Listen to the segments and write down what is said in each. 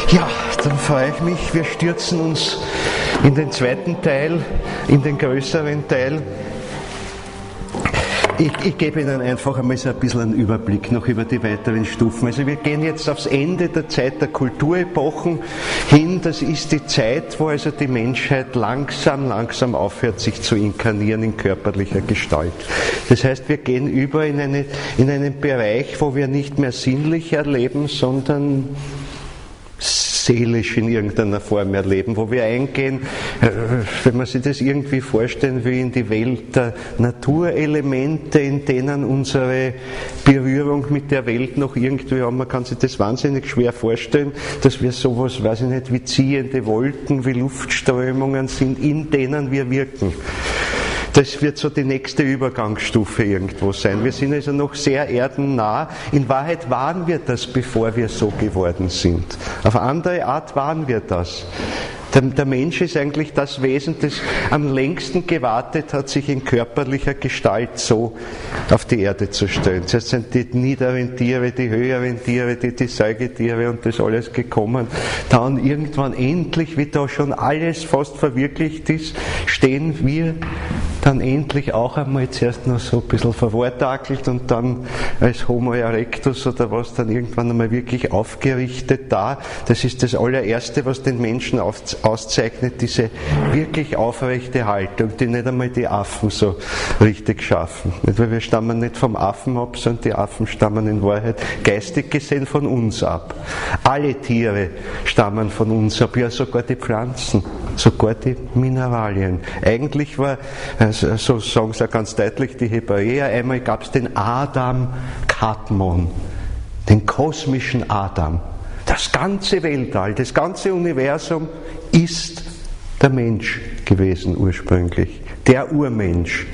Ja, dann freue ich mich. Wir stürzen uns in den zweiten Teil, in den größeren Teil. Ich gebe Ihnen einfach einmal so ein bisschen einen Überblick noch über die weiteren Stufen. Also wir gehen jetzt aufs Ende der Zeit der Kulturepochen hin. Das ist die Zeit, wo also die Menschheit langsam aufhört, sich zu inkarnieren in körperlicher Gestalt. Das heißt, wir gehen über in einen Bereich, wo wir nicht mehr sinnlich erleben, sondern seelisch in irgendeiner Form erleben, wo wir eingehen, wenn man sich das irgendwie vorstellen will, in die Welt der Naturelemente, in denen unsere Berührung mit der Welt noch irgendwie haben. Man kann sich das wahnsinnig schwer vorstellen, dass wir sowas, weiß ich nicht, wie ziehende Wolken, wie Luftströmungen sind, in denen wir wirken. Das wird so die nächste Übergangsstufe irgendwo sein. Wir sind also noch sehr erdennah. In Wahrheit waren wir das, bevor wir so geworden sind. Auf eine andere Art waren wir das. Der Mensch ist eigentlich das Wesen, das am längsten gewartet hat, sich in körperlicher Gestalt so auf die Erde zu stellen. Zuerst sind die niederen Tiere, die höheren Tiere, die Säugetiere und das alles gekommen. Dann irgendwann endlich, wie da schon alles fast verwirklicht ist, stehen wir dann endlich auch einmal zuerst noch so ein bisschen verwortakelt und dann als Homo erectus oder was dann irgendwann einmal wirklich aufgerichtet da. Das ist das allererste, was den Menschen auszeichnet, diese wirklich aufrechte Haltung, die nicht einmal die Affen so richtig schaffen. Nicht, weil wir stammen nicht vom Affen ab, sondern die Affen stammen in Wahrheit geistig gesehen von uns ab. Alle Tiere stammen von uns ab, ja sogar die Pflanzen, sogar die Mineralien. Eigentlich war, so sagen es ja ganz deutlich die Hebräer, einmal gab es den Adam Kadmon, den kosmischen Adam. Das ganze Weltall, das ganze Universum ist der Mensch gewesen ursprünglich, der Urmensch.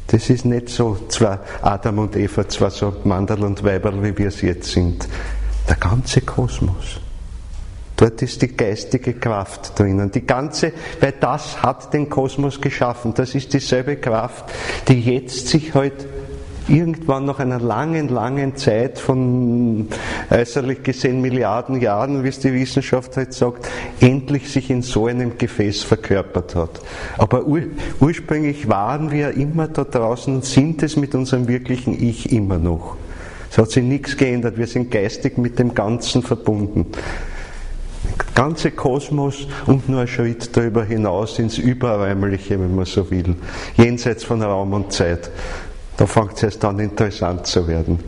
Das ist nicht so, zwar Adam und Eva, zwar so Manderl und Weiberl, wie wir es jetzt sind. Der ganze Kosmos. Dort ist die geistige Kraft drinnen. Die ganze, weil das hat den Kosmos geschaffen. Das ist dieselbe Kraft, die jetzt sich halt irgendwann nach einer langen Zeit von äußerlich gesehen Milliarden Jahren, wie es die Wissenschaft halt sagt, endlich sich in so einem Gefäß verkörpert hat. Aber ursprünglich waren wir immer da draußen und sind es mit unserem wirklichen Ich immer noch. Es hat sich nichts geändert. Wir sind geistig mit dem Ganzen verbunden. Der ganze Kosmos und nur ein Schritt darüber hinaus ins Überräumliche, wenn man so will, jenseits von Raum und Zeit. Da fängt es erst an interessant zu werden.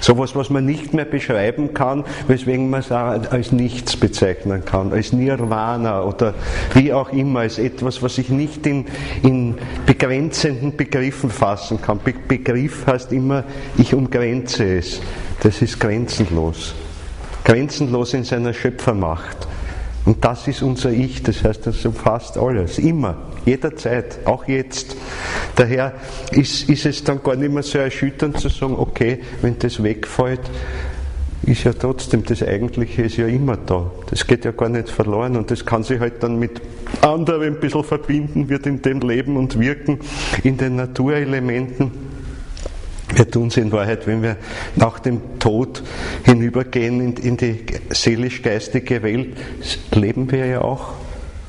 Sowas, was man nicht mehr beschreiben kann, weswegen man es auch als nichts bezeichnen kann, als Nirvana oder wie auch immer, als etwas, was ich nicht in begrenzenden Begriffen fassen kann. Begriff heißt immer, ich umgrenze es. Das ist grenzenlos. Grenzenlos in seiner Schöpfermacht. Und das ist unser Ich, das heißt, das umfasst alles, immer, jederzeit, auch jetzt. Daher ist es dann gar nicht mehr so erschütternd zu sagen, okay, wenn das wegfällt, ist ja trotzdem, das Eigentliche ist ja immer da. Das geht ja gar nicht verloren und das kann sich halt dann mit anderen ein bisschen verbinden, wird in dem Leben und wirken, in den Naturelementen. Wir tun es in Wahrheit, wenn wir nach dem Tod hinübergehen in die seelisch-geistige Welt, leben wir ja auch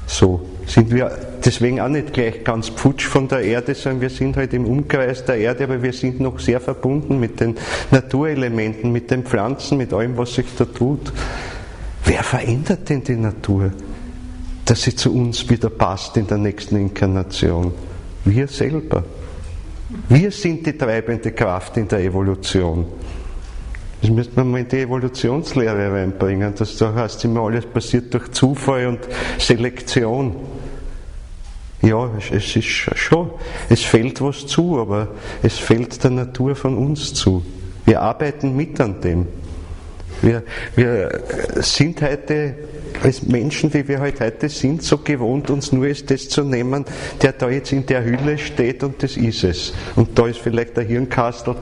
so. Sind wir deswegen auch nicht gleich ganz pfutsch von der Erde, sondern wir sind halt im Umkreis der Erde, aber wir sind noch sehr verbunden mit den Naturelementen, mit den Pflanzen, mit allem, was sich da tut. Wer verändert denn die Natur, dass sie zu uns wieder passt in der nächsten Inkarnation? Wir selber. Wir sind die treibende Kraft in der Evolution. Das müsste man mal in die Evolutionslehre reinbringen. Das heißt immer, alles passiert durch Zufall und Selektion. Ja, es ist schon, es fällt was zu, aber es fällt der Natur von uns zu. Wir arbeiten mit an dem. Wir sind heute, als Menschen, wie wir heute sind, so gewohnt, uns nur als das zu nehmen, der da jetzt in der Hülle steht und das ist es. Und da ist vielleicht der Hirnkastel,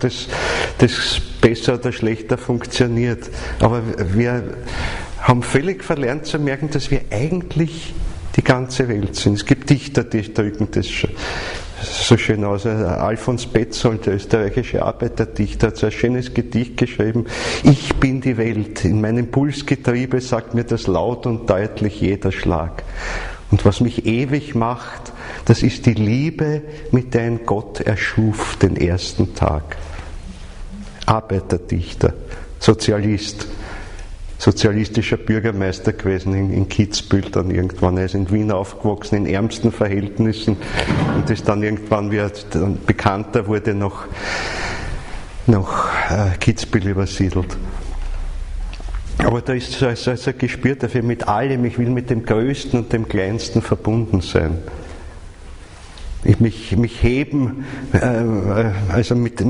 das besser oder schlechter funktioniert. Aber wir haben völlig verlernt zu merken, dass wir eigentlich die ganze Welt sind. Es gibt Dichter, die drücken das schon so schön aus. Alfons Petzold, der österreichische Arbeiterdichter, hat so ein schönes Gedicht geschrieben. Ich bin die Welt. In meinem Pulsgetriebe sagt mir das laut und deutlich jeder Schlag. Und was mich ewig macht, das ist die Liebe, mit der ein Gott erschuf den ersten Tag. Arbeiterdichter, Sozialist, sozialistischer Bürgermeister gewesen in Kitzbühel dann irgendwann. Er ist in Wien aufgewachsen, in ärmsten Verhältnissen und ist dann irgendwann, wie er dann bekannter wurde, nach Kitzbühel übersiedelt. Aber da ist so ein Gespür dafür, mit allem, ich will mit dem Größten und dem Kleinsten verbunden sein. Mich heben, also mit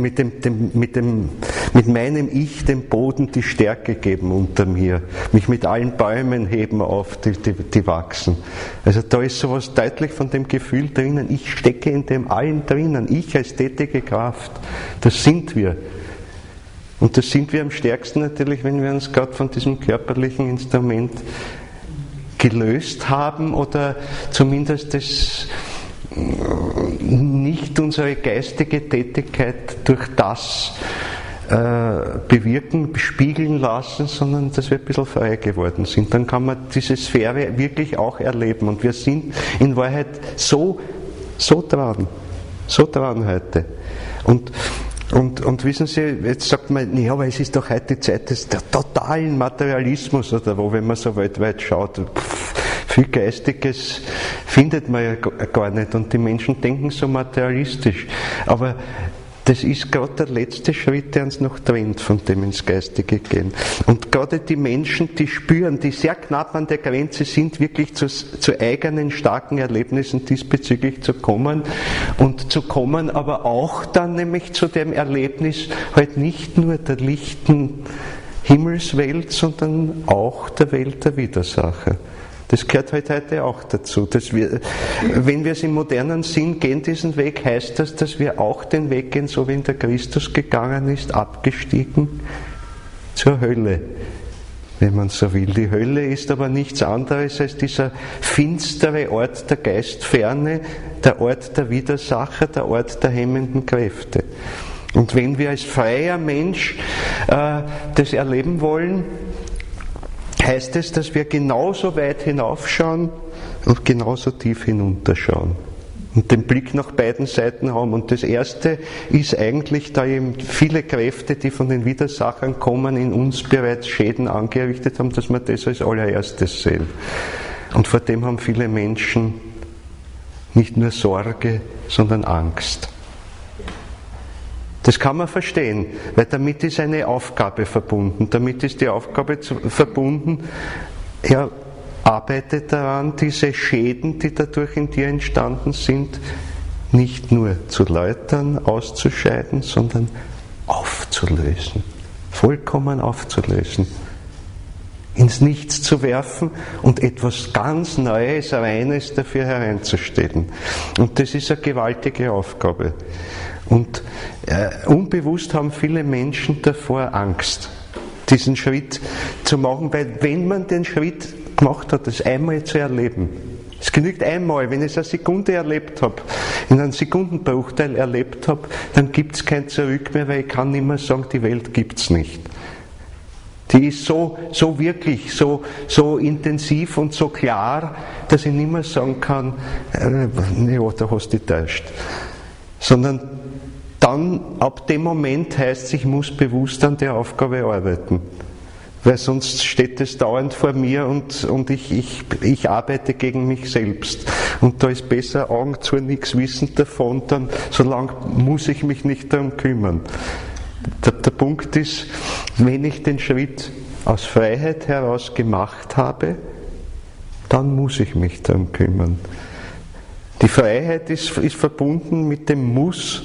meinem Ich dem Boden die Stärke geben unter mir. Mich mit allen Bäumen heben auf, die wachsen. Also da ist sowas deutlich von dem Gefühl drinnen, ich stecke in dem allen drinnen, ich als tätige Kraft. Das sind wir. Und das sind wir am stärksten natürlich, wenn wir uns gerade von diesem körperlichen Instrument gelöst haben oder zumindest nicht unsere geistige Tätigkeit durch das bewirken, spiegeln lassen, sondern dass wir ein bisschen frei geworden sind. Dann kann man diese Sphäre wirklich auch erleben. Und wir sind in Wahrheit so dran heute. Und wissen Sie, jetzt sagt man, ja, aber es ist doch heute die Zeit des totalen Materialismus, oder wo, wenn man so weltweit schaut, viel Geistiges findet man ja gar nicht und die Menschen denken so materialistisch. Aber das ist gerade der letzte Schritt, der uns noch trennt, von dem ins Geistige gehen. Und gerade die Menschen, die spüren, die sehr knapp an der Grenze sind, wirklich zu eigenen starken Erlebnissen diesbezüglich zu kommen, aber auch dann nämlich zu dem Erlebnis halt nicht nur der lichten Himmelswelt, sondern auch der Welt der Widersacher. Das gehört heute auch dazu. Wenn wir es im modernen Sinn gehen, diesen Weg, heißt das, dass wir auch den Weg gehen, so wie ihn der Christus gegangen ist, abgestiegen zur Hölle, wenn man so will. Die Hölle ist aber nichts anderes als dieser finstere Ort der Geistferne, der Ort der Widersacher, der Ort der hemmenden Kräfte. Und wenn wir als freier Mensch das erleben wollen, heißt es, dass wir genauso weit hinaufschauen und genauso tief hinunterschauen und den Blick nach beiden Seiten haben. Und das Erste ist eigentlich, da eben viele Kräfte, die von den Widersachern kommen, in uns bereits Schäden angerichtet haben, dass wir das als allererstes sehen. Und vor dem haben viele Menschen nicht nur Sorge, sondern Angst. Das kann man verstehen, weil damit ist eine Aufgabe verbunden. Damit ist die Aufgabe verbunden, er arbeitet daran, diese Schäden, die dadurch in dir entstanden sind, nicht nur zu läutern, auszuscheiden, sondern aufzulösen. Vollkommen aufzulösen. Ins Nichts zu werfen und etwas ganz Neues, Reines dafür hereinzustellen. Und das ist eine gewaltige Aufgabe. Und unbewusst haben viele Menschen davor Angst, diesen Schritt zu machen, weil wenn man den Schritt gemacht hat, das einmal zu erleben, es genügt einmal, wenn ich es eine Sekunde erlebt habe, in einem Sekundenbruchteil erlebt habe, dann gibt es kein Zurück mehr, weil ich kann nicht mehr sagen, die Welt gibt es nicht. Die ist so wirklich, so intensiv und so klar, dass ich nicht mehr sagen kann, ja, da hast du dich täuscht. Sondern dann, ab dem Moment heißt es, ich muss bewusst an der Aufgabe arbeiten. Weil sonst steht es dauernd vor mir und ich arbeite gegen mich selbst. Und da ist besser Augen zu, nichts wissend davon, dann solange muss ich mich nicht darum kümmern. Der Punkt ist, wenn ich den Schritt aus Freiheit heraus gemacht habe, dann muss ich mich darum kümmern. Die Freiheit ist verbunden mit dem Muss,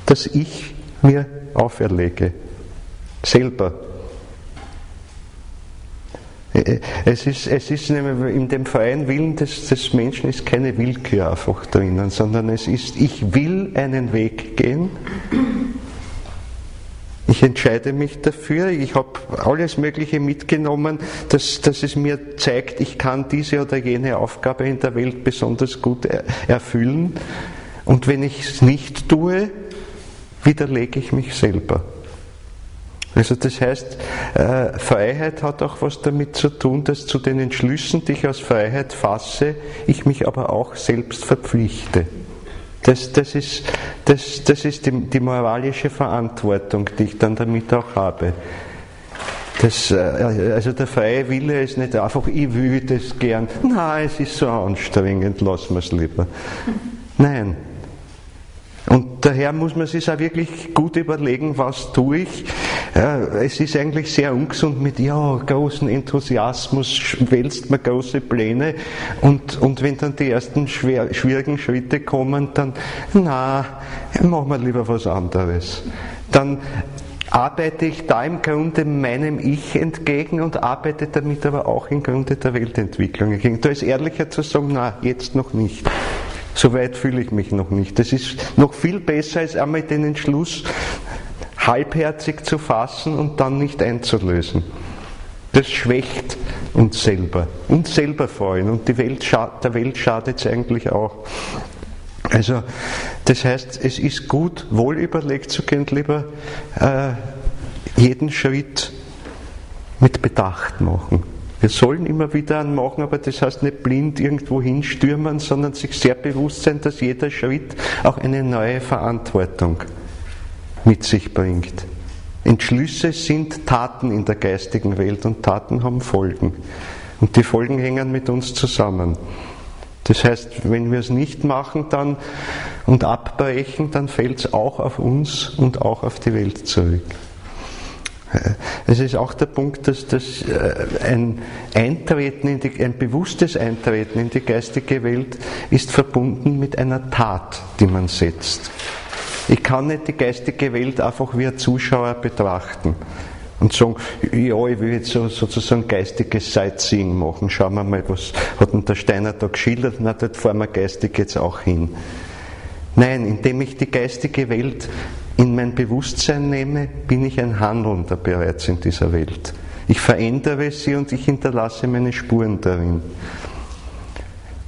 das ich mir auferlege. Selber. Es ist nämlich in dem freien Willen des Menschen ist keine Willkür einfach drinnen, sondern es ist, ich will einen Weg gehen. Ich entscheide mich dafür, ich habe alles Mögliche mitgenommen, dass es mir zeigt, ich kann diese oder jene Aufgabe in der Welt besonders gut erfüllen. Und wenn ich es nicht tue, widerlege ich mich selber. Also das heißt, Freiheit hat auch was damit zu tun, dass zu den Entschlüssen, die ich aus Freiheit fasse, ich mich aber auch selbst verpflichte. Das ist die moralische Verantwortung, die ich dann damit auch habe. Also der freie Wille ist nicht einfach, ich will das gern, nein, es ist so anstrengend, lassen wir es lieber. Nein. Und daher muss man sich auch wirklich gut überlegen, was tue ich. Es ist eigentlich sehr ungesund mit, großen Enthusiasmus, wälzt man große Pläne und wenn dann die ersten schwierigen Schritte kommen, dann, machen wir lieber was anderes. Dann arbeite ich da im Grunde meinem Ich entgegen und arbeite damit aber auch im Grunde der Weltentwicklung entgegen. Da ist ehrlicher zu sagen, jetzt noch nicht. So weit fühle ich mich noch nicht. Das ist noch viel besser, als einmal den Entschluss halbherzig zu fassen und dann nicht einzulösen. Das schwächt uns selber vor allem. Und der Welt schadet es eigentlich auch. Also, das heißt, es ist gut, wohl überlegt zu gehen, lieber jeden Schritt mit Bedacht machen. Wir sollen immer wieder einen machen, aber das heißt nicht blind irgendwo hinstürmen, sondern sich sehr bewusst sein, dass jeder Schritt auch eine neue Verantwortung mit sich bringt. Entschlüsse sind Taten in der geistigen Welt und Taten haben Folgen. Und die Folgen hängen mit uns zusammen. Das heißt, wenn wir es nicht machen dann und abbrechen, dann fällt es auch auf uns und auch auf die Welt zurück. Es ist auch der Punkt, dass ein bewusstes Eintreten in die geistige Welt ist verbunden mit einer Tat, die man setzt. Ich kann nicht die geistige Welt einfach wie ein Zuschauer betrachten und sagen, ich will jetzt sozusagen geistiges Sightseeing machen. Schauen wir mal, was hat denn der Steiner da geschildert? Na, dort fahren wir geistig jetzt auch hin. Nein, indem ich die geistige Welt in mein Bewusstsein nehme, bin ich ein Handelnder bereits in dieser Welt. Ich verändere sie und ich hinterlasse meine Spuren darin.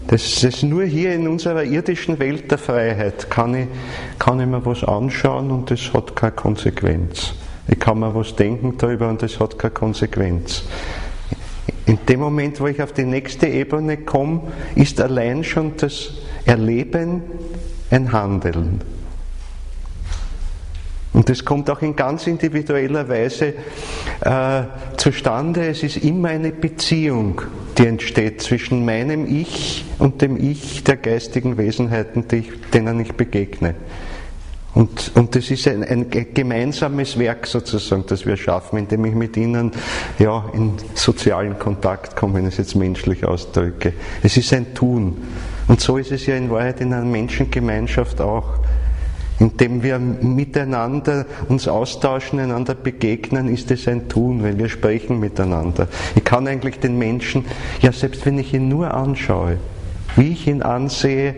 Das ist nur hier in unserer irdischen Welt der Freiheit kann ich mir was anschauen und das hat keine Konsequenz. Ich kann mir was denken darüber und das hat keine Konsequenz. In dem Moment, wo ich auf die nächste Ebene komme, ist allein schon das Erleben ein Handeln. Und das kommt auch in ganz individueller Weise zustande. Es ist immer eine Beziehung, die entsteht zwischen meinem Ich und dem Ich der geistigen Wesenheiten, denen ich begegne. Und das ist ein gemeinsames Werk sozusagen, das wir schaffen, indem ich mit ihnen in sozialen Kontakt komme, wenn ich es jetzt menschlich ausdrücke. Es ist ein Tun. Und so ist es ja in Wahrheit in einer Menschengemeinschaft auch. Indem wir miteinander uns austauschen, einander begegnen, ist es ein Tun, weil wir sprechen miteinander. Ich kann eigentlich den Menschen, selbst wenn ich ihn nur anschaue, wie ich ihn ansehe,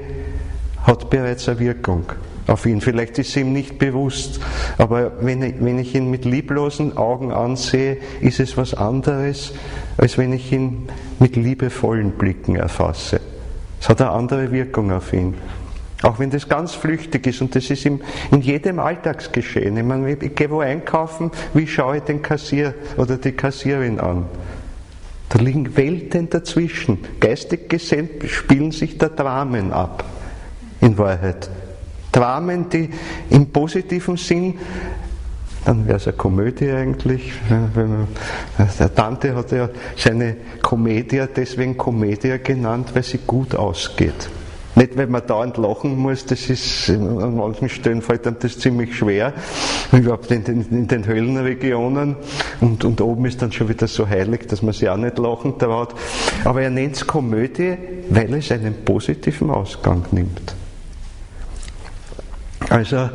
hat bereits eine Wirkung auf ihn. Vielleicht ist es ihm nicht bewusst, aber wenn ich ihn mit lieblosen Augen ansehe, ist es was anderes, als wenn ich ihn mit liebevollen Blicken erfasse. Es hat eine andere Wirkung auf ihn. Auch wenn das ganz flüchtig ist und das ist in jedem Alltagsgeschehen. Ich meine, ich gehe wo einkaufen, wie schaue ich den Kassier oder die Kassierin an? Da liegen Welten dazwischen. Geistig gesehen spielen sich da Dramen ab, in Wahrheit. Dramen, die im positiven Sinn, dann wäre es eine Komödie eigentlich. Der Dante hat ja seine Commedia deswegen Commedia genannt, weil sie gut ausgeht. Nicht, weil man dauernd lachen muss, das ist, an manchen Stellen fällt einem das ziemlich schwer, überhaupt in den Höhlenregionen und oben ist dann schon wieder so heilig, dass man sich auch nicht lachen traut. Aber er nennt es Komödie, weil es einen positiven Ausgang nimmt. Also,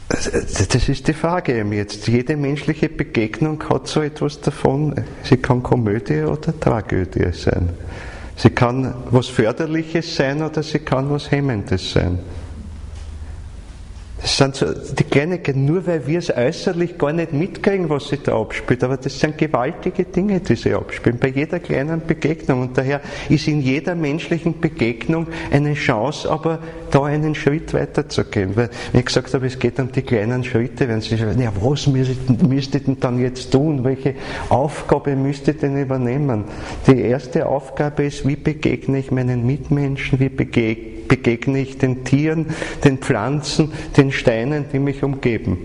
das ist die Frage eben jetzt. Jede menschliche Begegnung hat so etwas davon, sie kann Komödie oder Tragödie sein. Sie kann was Förderliches sein oder sie kann was Hemmendes sein. Das sind so die Kleinigkeiten, nur weil wir es äußerlich gar nicht mitkriegen, was sich da abspielt. Aber das sind gewaltige Dinge, die sich abspielen, bei jeder kleinen Begegnung. Und daher ist in jeder menschlichen Begegnung eine Chance, aber da einen Schritt weiterzugehen. Weil, wenn ich gesagt habe, es geht um die kleinen Schritte, wenn Sie sagen, ja, was müsste ich denn dann jetzt tun? Welche Aufgabe müsste ich denn übernehmen? Die erste Aufgabe ist, wie begegne ich meinen Mitmenschen, wie begegne ich den Tieren, den Pflanzen, den Steinen, die mich umgeben.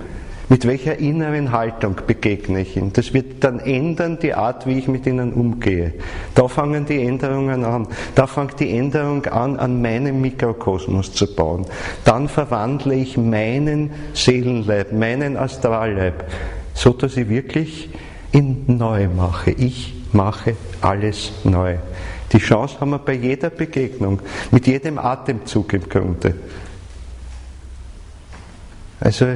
Mit welcher inneren Haltung begegne ich ihnen? Das wird dann ändern die Art, wie ich mit ihnen umgehe. Da fangen die Änderungen an. Da fängt die Änderung an meinem Mikrokosmos zu bauen. Dann verwandle ich meinen Seelenleib, meinen Astralleib, so dass ich wirklich ihn neu mache. Ich mache alles neu. Die Chance haben wir bei jeder Begegnung, mit jedem Atemzug im Grunde. Also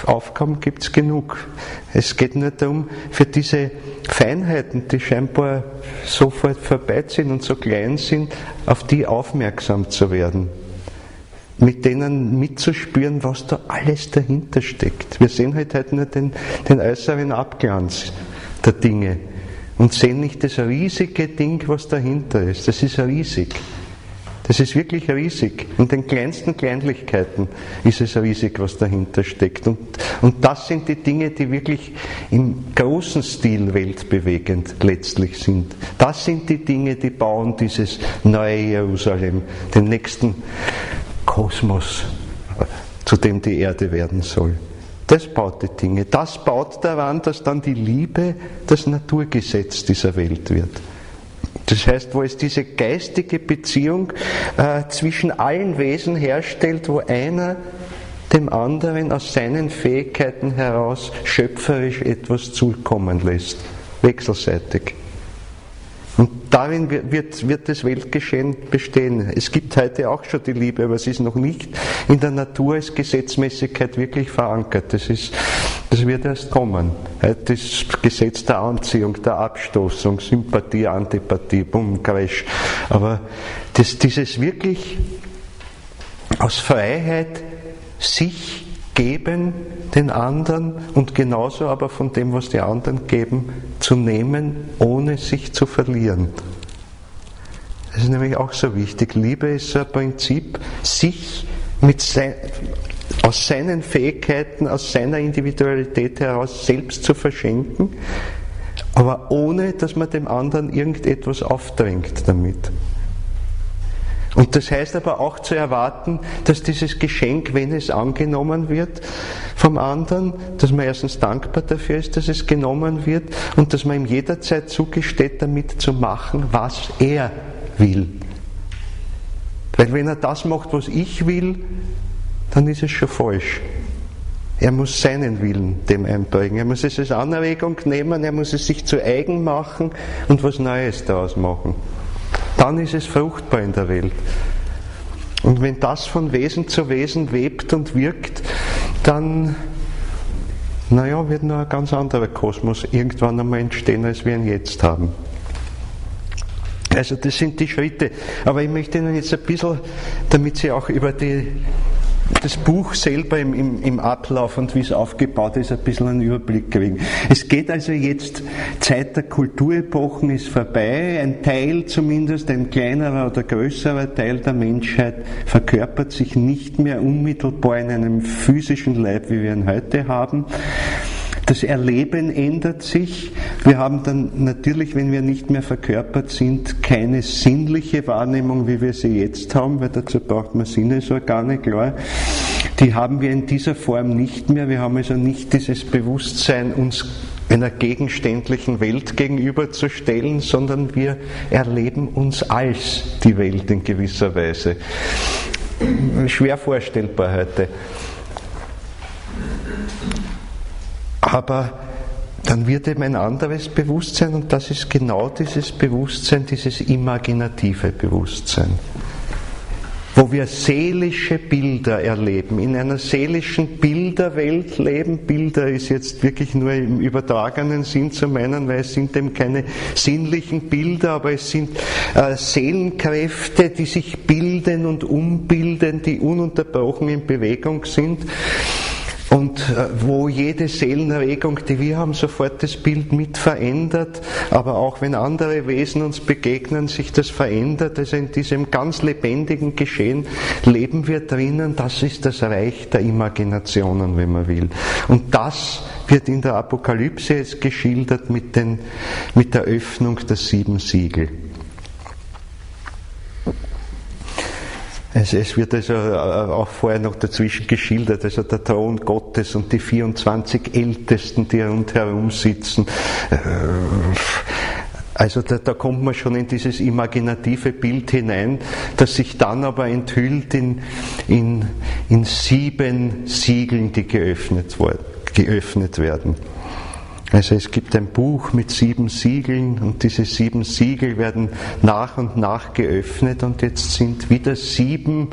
Aufgaben gibt es genug. Es geht nur darum, für diese Feinheiten, die scheinbar sofort vorbei sind und so klein sind, auf die aufmerksam zu werden. Mit denen mitzuspüren, was da alles dahinter steckt. Wir sehen halt nur den äußeren Abglanz der Dinge und sehen nicht das riesige Ding, was dahinter ist. Das ist riesig. Das ist wirklich riesig. In den kleinsten Kleinlichkeiten ist es riesig, was dahinter steckt. Und das sind die Dinge, die wirklich im großen Stil weltbewegend letztlich sind. Das sind die Dinge, die bauen dieses neue Jerusalem, den nächsten Kosmos, zu dem die Erde werden soll. Das baut die Dinge. Das baut daran, dass dann die Liebe das Naturgesetz dieser Welt wird. Das heißt, wo es diese geistige Beziehung zwischen allen Wesen herstellt, wo einer dem anderen aus seinen Fähigkeiten heraus schöpferisch etwas zukommen lässt, wechselseitig. Und darin wird das Weltgeschehen bestehen. Es gibt heute auch schon die Liebe, aber es ist noch nicht in der Natur als Gesetzmäßigkeit wirklich verankert. Das wird erst kommen. Heute ist das Gesetz der Anziehung, der Abstoßung, Sympathie, Antipathie, bumm, Crash. Aber dieses wirklich aus Freiheit sich geben den anderen und genauso aber von dem, was die anderen geben, zu nehmen, ohne sich zu verlieren. Das ist nämlich auch so wichtig. Liebe ist so ein Prinzip, sich aus seinen Fähigkeiten, aus seiner Individualität heraus selbst zu verschenken, aber ohne, dass man dem anderen irgendetwas aufdrängt damit. Und das heißt aber auch zu erwarten, dass dieses Geschenk, wenn es angenommen wird vom anderen, dass man erstens dankbar dafür ist, dass es genommen wird und dass man ihm jederzeit zugesteht, damit zu machen, was er will. Weil wenn er das macht, was ich will, dann ist es schon falsch. Er muss seinen Willen dem einbringen. Er muss es als Anregung nehmen, er muss es sich zu eigen machen und was Neues daraus machen. Dann ist es fruchtbar in der Welt. Und wenn das von Wesen zu Wesen webt und wirkt, dann, wird noch ein ganz anderer Kosmos irgendwann einmal entstehen, als wir ihn jetzt haben. Also das sind die Schritte. Aber ich möchte Ihnen jetzt ein bisschen, damit Sie auch über das Buch selber im Ablauf und wie es aufgebaut ist, ein bisschen einen Überblick kriegen. Es geht also jetzt, Zeit der Kulturepochen ist vorbei, ein Teil zumindest, ein kleinerer oder größerer Teil der Menschheit verkörpert sich nicht mehr unmittelbar in einem physischen Leib, wie wir ihn heute haben. Das Erleben ändert sich. Wir haben dann natürlich, wenn wir nicht mehr verkörpert sind, keine sinnliche Wahrnehmung, wie wir sie jetzt haben, weil dazu braucht man Sinnesorgane, klar. Die haben wir in dieser Form nicht mehr. Wir haben also nicht dieses Bewusstsein, uns einer gegenständlichen Welt gegenüberzustellen, sondern wir erleben uns als die Welt in gewisser Weise. Schwer vorstellbar heute. Aber dann wird eben ein anderes Bewusstsein und das ist genau dieses Bewusstsein, dieses imaginative Bewusstsein. wo wir seelische Bilder erleben, in einer seelischen Bilderwelt leben. Bilder ist jetzt wirklich nur im übertragenen Sinn zu meinen, weil es sind eben keine sinnlichen Bilder, aber es sind Seelenkräfte, die sich bilden und umbilden, die ununterbrochen in Bewegung sind. Und wo jede Seelenregung, die wir haben, sofort das Bild mit verändert, aber auch wenn andere Wesen uns begegnen, sich das verändert. Also in diesem ganz lebendigen Geschehen leben wir drinnen. Das ist das Reich der Imaginationen, wenn man will. Und das wird in der Apokalypse jetzt geschildert mit der Öffnung der 7 Siegel. Es wird also auch vorher noch dazwischen geschildert, also der Thron Gottes und die 24 Ältesten, die rundherum sitzen. Also da kommt man schon in dieses imaginative Bild hinein, das sich dann aber enthüllt in 7 Siegeln, die geöffnet werden. Also es gibt ein Buch mit 7 Siegeln und diese 7 Siegel werden nach und nach geöffnet und jetzt sind wieder 7,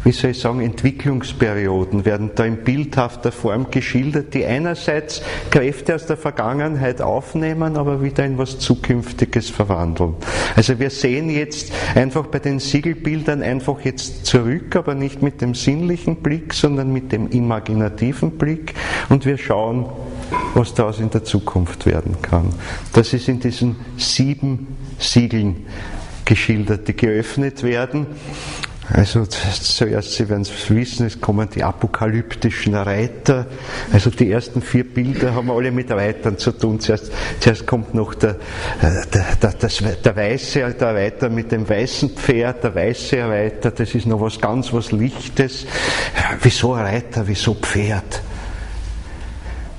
wie soll ich sagen, Entwicklungsperioden werden da in bildhafter Form geschildert, die einerseits Kräfte aus der Vergangenheit aufnehmen, aber wieder in was Zukünftiges verwandeln. Also wir sehen jetzt einfach bei den Siegelbildern einfach jetzt zurück, aber nicht mit dem sinnlichen Blick, sondern mit dem imaginativen Blick und wir schauen, was daraus in der Zukunft werden kann. Das ist in diesen 7 Siegeln geschildert, die geöffnet werden. Also zuerst, Sie werden es wissen, es kommen die apokalyptischen Reiter. Also die ersten 4 Bilder haben alle mit Reitern zu tun. Zuerst kommt noch der Reiter mit dem weißen Pferd, der weiße Reiter, das ist noch was Lichtes. Wieso Reiter, wieso Pferd?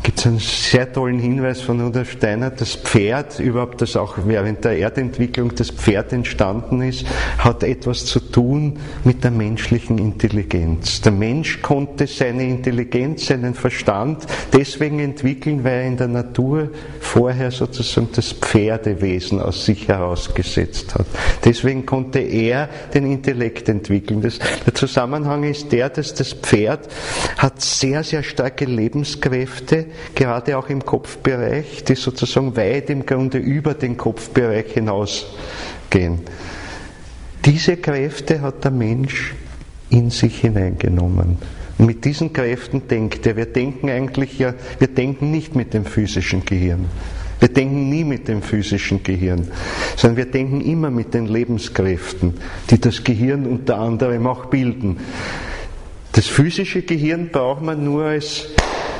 Gibt es einen sehr tollen Hinweis von Rudolf Steiner, das Pferd, überhaupt das auch während der Erdentwicklung das Pferd entstanden ist, hat etwas zu tun mit der menschlichen Intelligenz. Der Mensch konnte seine Intelligenz, seinen Verstand deswegen entwickeln, weil er in der Natur vorher sozusagen das Pferdewesen aus sich herausgesetzt hat. Deswegen konnte er den Intellekt entwickeln. Der Zusammenhang ist der, dass das Pferd hat sehr, sehr starke Lebenskräfte, gerade auch im Kopfbereich, die sozusagen weit im Grunde über den Kopfbereich hinausgehen. Diese Kräfte hat der Mensch in sich hineingenommen. Und mit diesen Kräften denkt er. Wir denken nicht mit dem physischen Gehirn. Wir denken nie mit dem physischen Gehirn, sondern wir denken immer mit den Lebenskräften, die das Gehirn unter anderem auch bilden. Das physische Gehirn braucht man nur als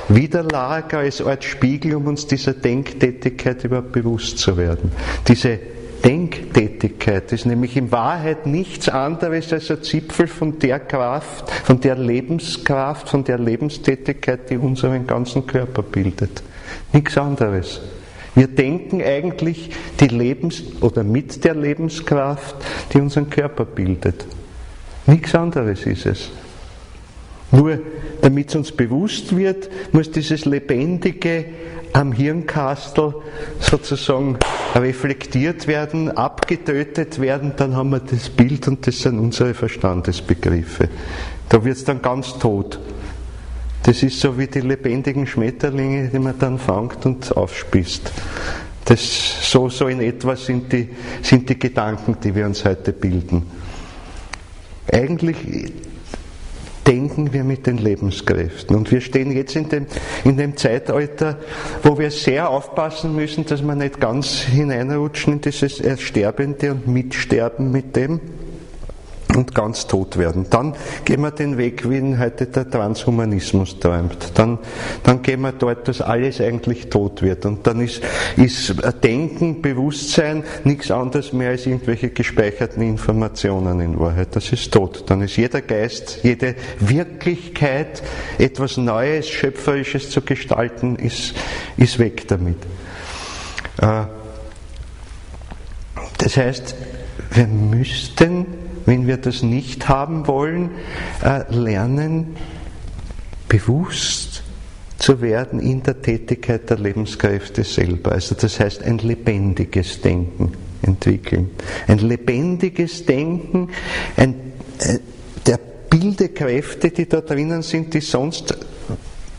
Widerlager, als Art Spiegel, um uns dieser Denktätigkeit überhaupt bewusst zu werden. Diese Denktätigkeit ist nämlich in Wahrheit nichts anderes als ein Zipfel von der Kraft, von der Lebenskraft, von der Lebenstätigkeit, die unseren ganzen Körper bildet. Nichts anderes. Wir denken eigentlich mit der Lebenskraft, die unseren Körper bildet. Nichts anderes ist es. Nur damit es uns bewusst wird, muss dieses Lebendige am Hirnkastel sozusagen reflektiert werden, abgetötet werden, dann haben wir das Bild und das sind unsere Verstandesbegriffe. Da wird es dann ganz tot. Das ist so wie die lebendigen Schmetterlinge, die man dann fängt und aufspießt. So in etwa sind die Gedanken, die wir uns heute bilden. Eigentlich denken wir mit den Lebenskräften. Und wir stehen jetzt in dem Zeitalter, wo wir sehr aufpassen müssen, dass wir nicht ganz hineinrutschen in dieses Ersterbende und mitsterben mit dem und ganz tot werden. Dann gehen wir den Weg, wie ihn heute der Transhumanismus träumt. Dann gehen wir dort, dass alles eigentlich tot wird. Und dann ist Denken, Bewusstsein nichts anderes mehr als irgendwelche gespeicherten Informationen in Wahrheit. Das ist tot. Dann ist jeder Geist, jede Wirklichkeit, etwas Neues, Schöpferisches zu gestalten, ist weg damit. Das heißt, wir müssten, wenn wir das nicht haben wollen, lernen, bewusst zu werden in der Tätigkeit der Lebenskräfte selber. Also das heißt, ein lebendiges Denken entwickeln. Ein lebendiges Denken, der Bildekräfte, die da drinnen sind, die sonst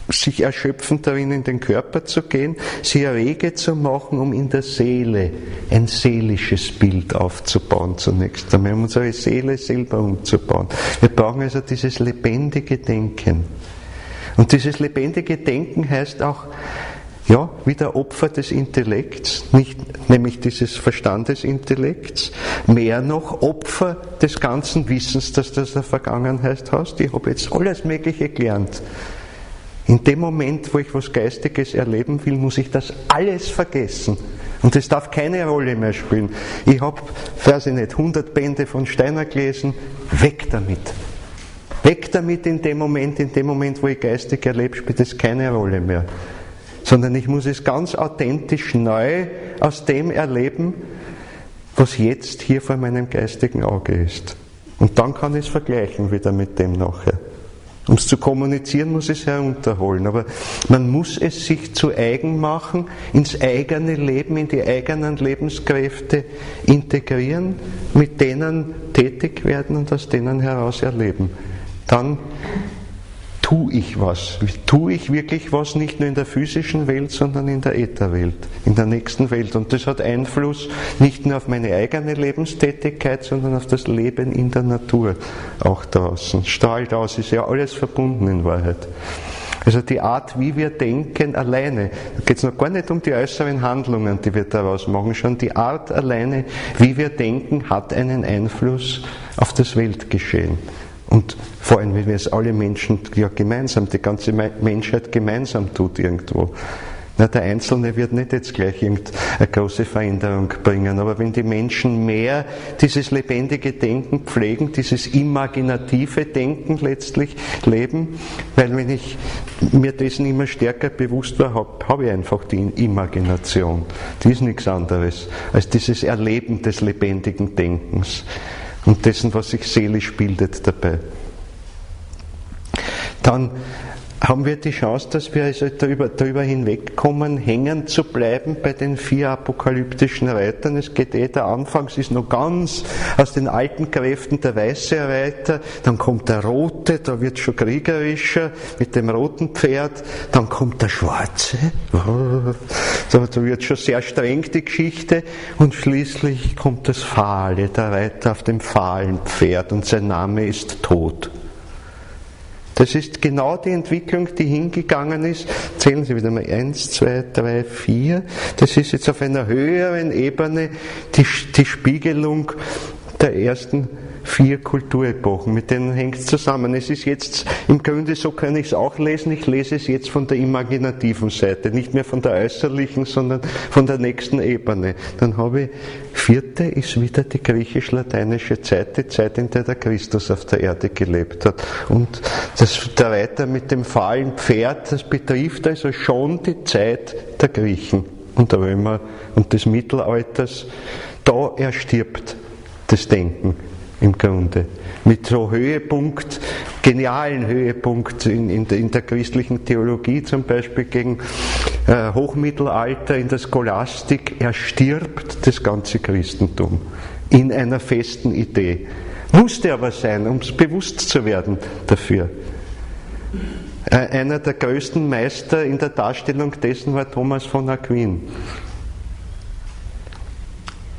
sich erschöpfen darin, in den Körper zu gehen, sie rege zu machen, um in der Seele ein seelisches Bild aufzubauen zunächst einmal, um unsere Seele selber umzubauen. Wir brauchen also dieses lebendige Denken. Und dieses lebendige Denken heißt auch, ja, wieder Opfer des Intellekts, nicht, nämlich dieses Verstandesintellekts, mehr noch Opfer des ganzen Wissens, das du aus der Vergangenheit hast. Ich habe jetzt alles Mögliche gelernt. In dem Moment, wo ich was Geistiges erleben will, muss ich das alles vergessen. Und es darf keine Rolle mehr spielen. Ich habe, weiß ich nicht, 100 Bände von Steiner gelesen, weg damit. Weg damit in dem Moment, wo ich geistig erlebe, spielt es keine Rolle mehr. Sondern ich muss es ganz authentisch neu aus dem erleben, was jetzt hier vor meinem geistigen Auge ist. Und dann kann ich es vergleichen wieder mit dem nachher. Um es zu kommunizieren, muss ich es herunterholen. Aber man muss es sich zu eigen machen, ins eigene Leben, in die eigenen Lebenskräfte integrieren, mit denen tätig werden und aus denen heraus erleben. Dann tue ich was. Tue ich wirklich was, nicht nur in der physischen Welt, sondern in der Ätherwelt, in der nächsten Welt. Und das hat Einfluss nicht nur auf meine eigene Lebenstätigkeit, sondern auf das Leben in der Natur auch draußen. Strahlt aus, ist ja alles verbunden in Wahrheit. Also die Art, wie wir denken, alleine, da geht es noch gar nicht um die äußeren Handlungen, die wir daraus machen, schon die Art alleine, wie wir denken, hat einen Einfluss auf das Weltgeschehen. Und vor allem, wenn wir es alle Menschen ja gemeinsam, die ganze Menschheit gemeinsam tut irgendwo. Na, der Einzelne wird nicht jetzt gleich irgendeine große Veränderung bringen, aber wenn die Menschen mehr dieses lebendige Denken pflegen, dieses imaginative Denken letztlich leben, weil wenn ich mir dessen immer stärker bewusst war, habe ich einfach die Imagination. Die ist nichts anderes als dieses Erleben des lebendigen Denkens und dessen, was sich seelisch bildet dabei. Dann haben wir die Chance, dass wir also darüber hinwegkommen, hängen zu bleiben bei den 4 apokalyptischen Reitern. Es geht der Anfang, es ist noch ganz aus den alten Kräften der weiße Reiter, dann kommt der rote, da wird schon kriegerischer mit dem roten Pferd, dann kommt der schwarze, da wird schon sehr streng die Geschichte und schließlich kommt das Fahle, der Reiter auf dem fahlen Pferd und sein Name ist Tod. Das ist genau die Entwicklung, die hingegangen ist. Zählen Sie wieder mal 1, 2, 3, 4. Das ist jetzt auf einer höheren Ebene die Spiegelung der ersten 4 Kulturepochen. Mit denen hängt es zusammen. Es ist jetzt, im Grunde so kann ich es auch lesen, ich lese es jetzt von der imaginativen Seite, nicht mehr von der äußerlichen, sondern von der nächsten Ebene. Dann habe ich, 4. ist wieder die griechisch-lateinische Zeit, die Zeit, in der der Christus auf der Erde gelebt hat. Und der Reiter mit dem fahlen Pferd, das betrifft also schon die Zeit der Griechen und der Römer und des Mittelalters. Da erstirbt das Denken im Grunde. Mit so Höhepunkt, genialen Höhepunkt in der christlichen Theologie, zum Beispiel gegen Hochmittelalter, in der Scholastik, erstirbt das ganze Christentum in einer festen Idee. Musste aber sein, um es bewusst zu werden dafür. Einer der größten Meister in der Darstellung dessen war Thomas von Aquin.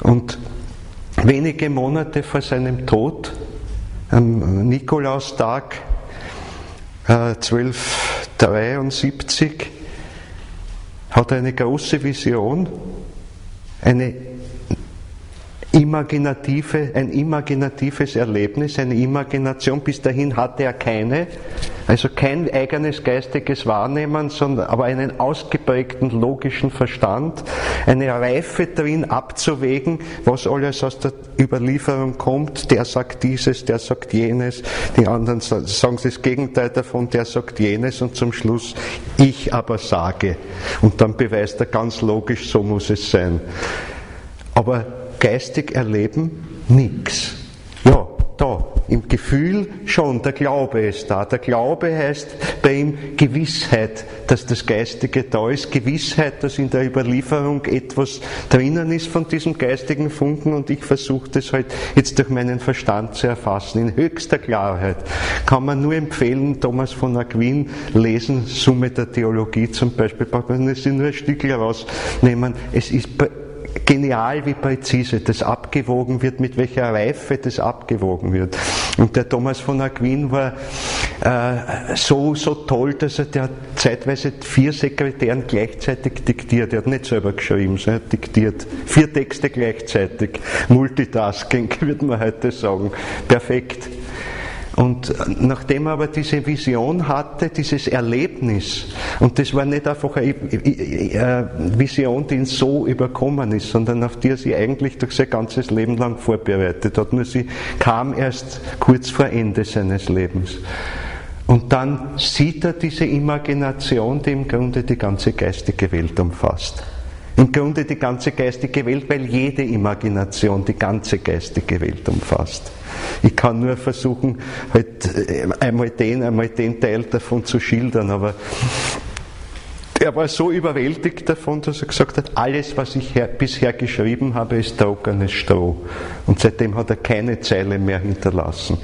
Und wenige Monate vor seinem Tod, am Nikolaustag 1273, hat er eine große Vision, ein imaginatives Erlebnis, eine Imagination. Bis dahin hatte er keine, also kein eigenes geistiges Wahrnehmen, sondern aber einen ausgeprägten logischen Verstand, eine Reife darin abzuwägen, was alles aus der Überlieferung kommt. Der sagt dieses, der sagt jenes, die anderen sagen das Gegenteil davon, der sagt jenes und zum Schluss, ich aber sage. Und dann beweist er ganz logisch, so muss es sein. Aber geistig erleben, nix. Ja, da, Im Gefühl schon, der Glaube ist da. Der Glaube heißt bei ihm Gewissheit, dass das Geistige da ist, Gewissheit, dass in der Überlieferung etwas drinnen ist von diesem geistigen Funken und ich versuche das halt jetzt durch meinen Verstand zu erfassen. In höchster Klarheit kann man nur empfehlen, Thomas von Aquin lesen, Summe der Theologie zum Beispiel, man sich nur ein Stück rausnehmen. Es ist genial, wie präzise das abgewogen wird, mit welcher Reife das abgewogen wird. Und der Thomas von Aquin war so toll, dass der zeitweise 4 Sekretären gleichzeitig diktiert. Er hat nicht selber geschrieben, sondern er hat diktiert. 4 Texte gleichzeitig. Multitasking, würde man heute sagen. Perfekt. Und nachdem er aber diese Vision hatte, dieses Erlebnis, und das war nicht einfach eine Vision, die ihn so überkommen ist, sondern auf die er sich eigentlich durch sein ganzes Leben lang vorbereitet hat, nur sie kam erst kurz vor Ende seines Lebens. Und dann sieht er diese Imagination, die im Grunde die ganze geistige Welt umfasst. Im Grunde die ganze geistige Welt, weil jede Imagination die ganze geistige Welt umfasst. Ich kann nur versuchen, halt einmal den Teil davon zu schildern, aber er war so überwältigt davon, dass er gesagt hat, alles, was ich bisher geschrieben habe, ist trockenes Stroh. Und seitdem hat er keine Zeile mehr hinterlassen.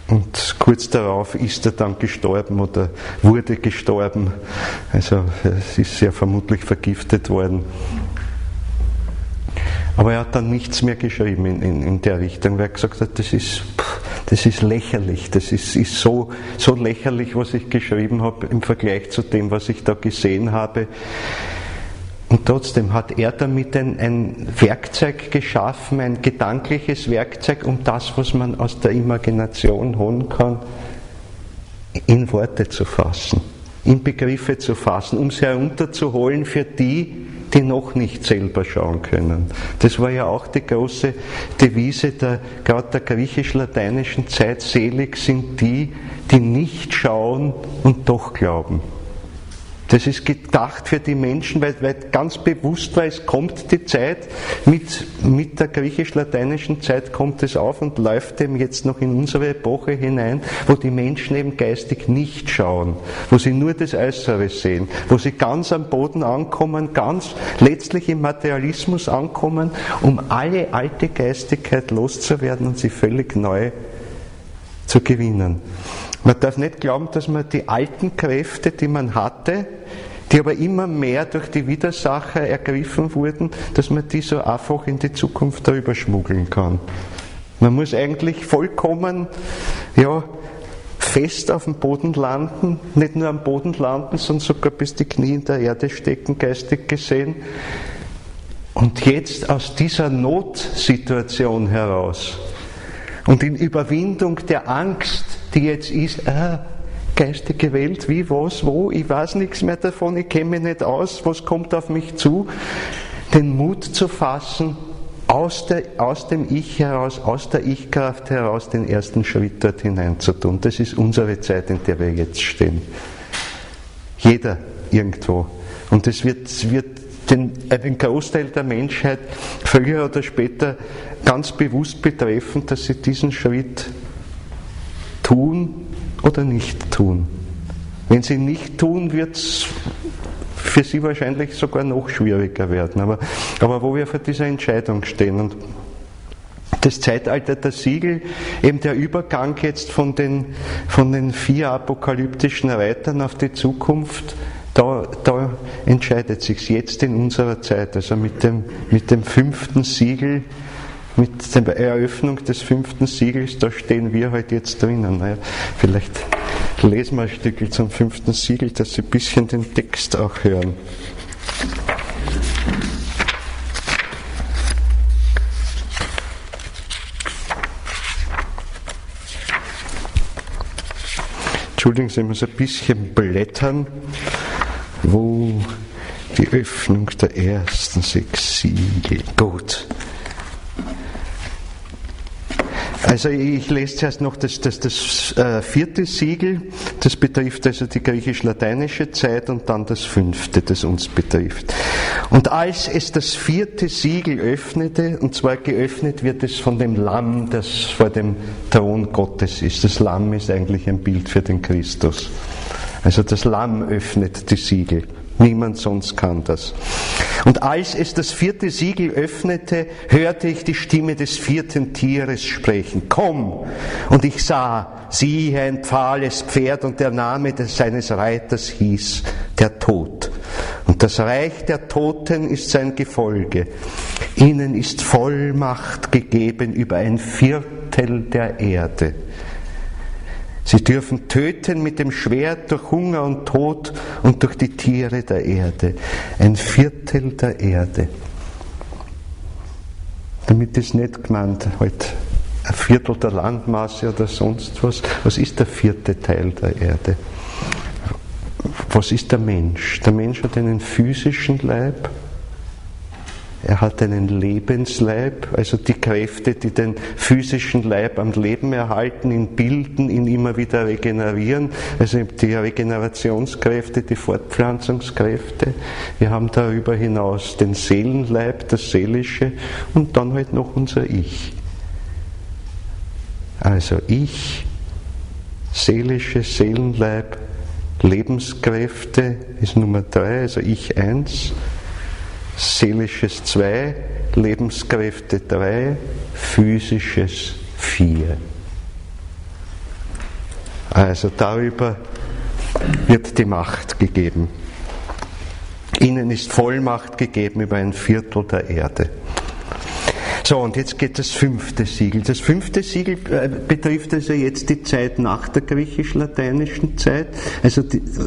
Und kurz darauf ist er dann gestorben oder wurde gestorben. Also es ist sehr vermutlich vergiftet worden. Aber er hat dann nichts mehr geschrieben in der Richtung, weil er gesagt hat, das ist lächerlich, das ist so lächerlich, was ich geschrieben habe im Vergleich zu dem, was ich da gesehen habe. Und trotzdem hat er damit ein Werkzeug geschaffen, ein gedankliches Werkzeug, um das, was man aus der Imagination holen kann, in Worte zu fassen, in Begriffe zu fassen, um sie herunterzuholen für die noch nicht selber schauen können. Das war ja auch die große Devise gerade der griechisch-lateinischen Zeit, selig sind die nicht schauen und doch glauben. Das ist gedacht für die Menschen, weil ganz bewusst war, es kommt die Zeit, mit der griechisch-lateinischen Zeit kommt es auf und läuft eben jetzt noch in unsere Epoche hinein, wo die Menschen eben geistig nicht schauen, wo sie nur das Äußere sehen, wo sie ganz am Boden ankommen, ganz letztlich im Materialismus ankommen, um alle alte Geistigkeit loszuwerden und sie völlig neu zu gewinnen. Man darf nicht glauben, dass man die alten Kräfte, die man hatte, die aber immer mehr durch die Widersacher ergriffen wurden, dass man die so einfach in die Zukunft darüber schmuggeln kann. Man muss eigentlich vollkommen, fest auf dem Boden landen, nicht nur am Boden landen, sondern sogar bis die Knie in der Erde stecken, geistig gesehen. Und jetzt aus dieser Notsituation heraus und in Überwindung der Angst, die jetzt ist, geistige Welt, wie, was, wo, ich weiß nichts mehr davon, ich kenne mich nicht aus, was kommt auf mich zu, den Mut zu fassen, aus dem Ich heraus, aus der Ich-Kraft heraus den ersten Schritt dort hinein zu tun. Das ist unsere Zeit, in der wir jetzt stehen. Jeder irgendwo. Und es wird den Großteil der Menschheit früher oder später ganz bewusst betreffen, dass sie diesen Schritt tun oder nicht tun. Wenn sie nicht tun, wird es für sie wahrscheinlich sogar noch schwieriger werden. Aber wo wir vor dieser Entscheidung stehen und das Zeitalter der Siegel, eben der Übergang jetzt von den 4 apokalyptischen Reitern auf die Zukunft, da entscheidet sich's jetzt in unserer Zeit, also mit dem 5. Siegel, mit der Eröffnung des 5. Siegels, da stehen wir halt jetzt drinnen. Naja, vielleicht lesen wir ein Stückchen zum 5. Siegel, dass Sie ein bisschen den Text auch hören. Entschuldigen Sie, ich muss ein bisschen blättern, wo die Öffnung der ersten 6 Siegel. Gut. Also ich lese zuerst noch das 4. Siegel, das betrifft also die griechisch-lateinische Zeit, und dann das 5., das uns betrifft. Und als es das 4. Siegel öffnete, und zwar geöffnet wird es von dem Lamm, das vor dem Thron Gottes ist. Das Lamm ist eigentlich ein Bild für den Christus. Also das Lamm öffnet die Siegel. Niemand sonst kann das. Und als es das 4. Siegel öffnete, hörte ich die Stimme des 4. Tieres sprechen. Komm! Und ich sah, siehe, ein fahles Pferd, und der Name seines Reiters hieß der Tod. Und das Reich der Toten ist sein Gefolge. Ihnen ist Vollmacht gegeben über 1/4 der Erde. Sie dürfen töten mit dem Schwert durch Hunger und Tod und durch die Tiere der Erde. 1/4 der Erde. Damit ist nicht gemeint, halt 1/4 der Landmasse oder sonst was. Was ist der 4. Teil der Erde? Was ist der Mensch? Der Mensch hat einen physischen Leib. Er hat einen Lebensleib, also die Kräfte, die den physischen Leib am Leben erhalten, ihn bilden, ihn immer wieder regenerieren, also die Regenerationskräfte, die Fortpflanzungskräfte. Wir haben darüber hinaus den Seelenleib, das Seelische, und dann halt noch unser Ich. Also Ich, seelisches Seelenleib, Lebenskräfte ist Nummer 3, also Ich 1. Seelisches 2, Lebenskräfte 3, physisches 4. Also darüber wird die Macht gegeben. Ihnen ist Vollmacht gegeben über 1/4 der Erde. So, und jetzt geht das 5. Siegel. Das 5. Siegel betrifft also jetzt die Zeit nach der griechisch-lateinischen Zeit.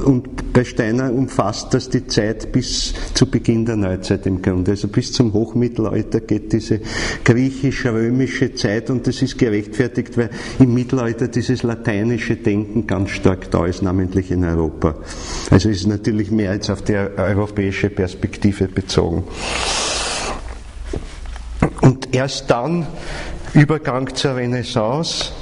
Und bei Steiner umfasst das die Zeit bis zu Beginn der Neuzeit im Grunde. Also bis zum Hochmittelalter geht diese griechisch-römische Zeit, und das ist gerechtfertigt, weil im Mittelalter dieses lateinische Denken ganz stark da ist, namentlich in Europa. Also ist natürlich mehr als auf die europäische Perspektive bezogen. Und erst dann Übergang zur Renaissance,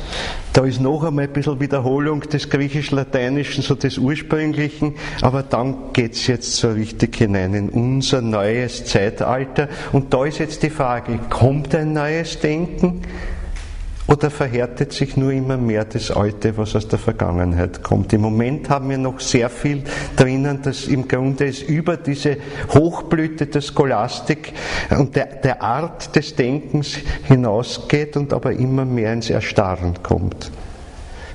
da ist noch einmal ein bisschen Wiederholung des Griechisch-Lateinischen, so des Ursprünglichen, aber dann geht's jetzt so richtig hinein in unser neues Zeitalter. Und da ist jetzt die Frage, kommt ein neues Denken? Oder verhärtet sich nur immer mehr das Alte, was aus der Vergangenheit kommt? Im Moment haben wir noch sehr viel drinnen, das im Grunde ist über diese Hochblüte der Scholastik und der Art des Denkens hinausgeht und aber immer mehr ins Erstarren kommt.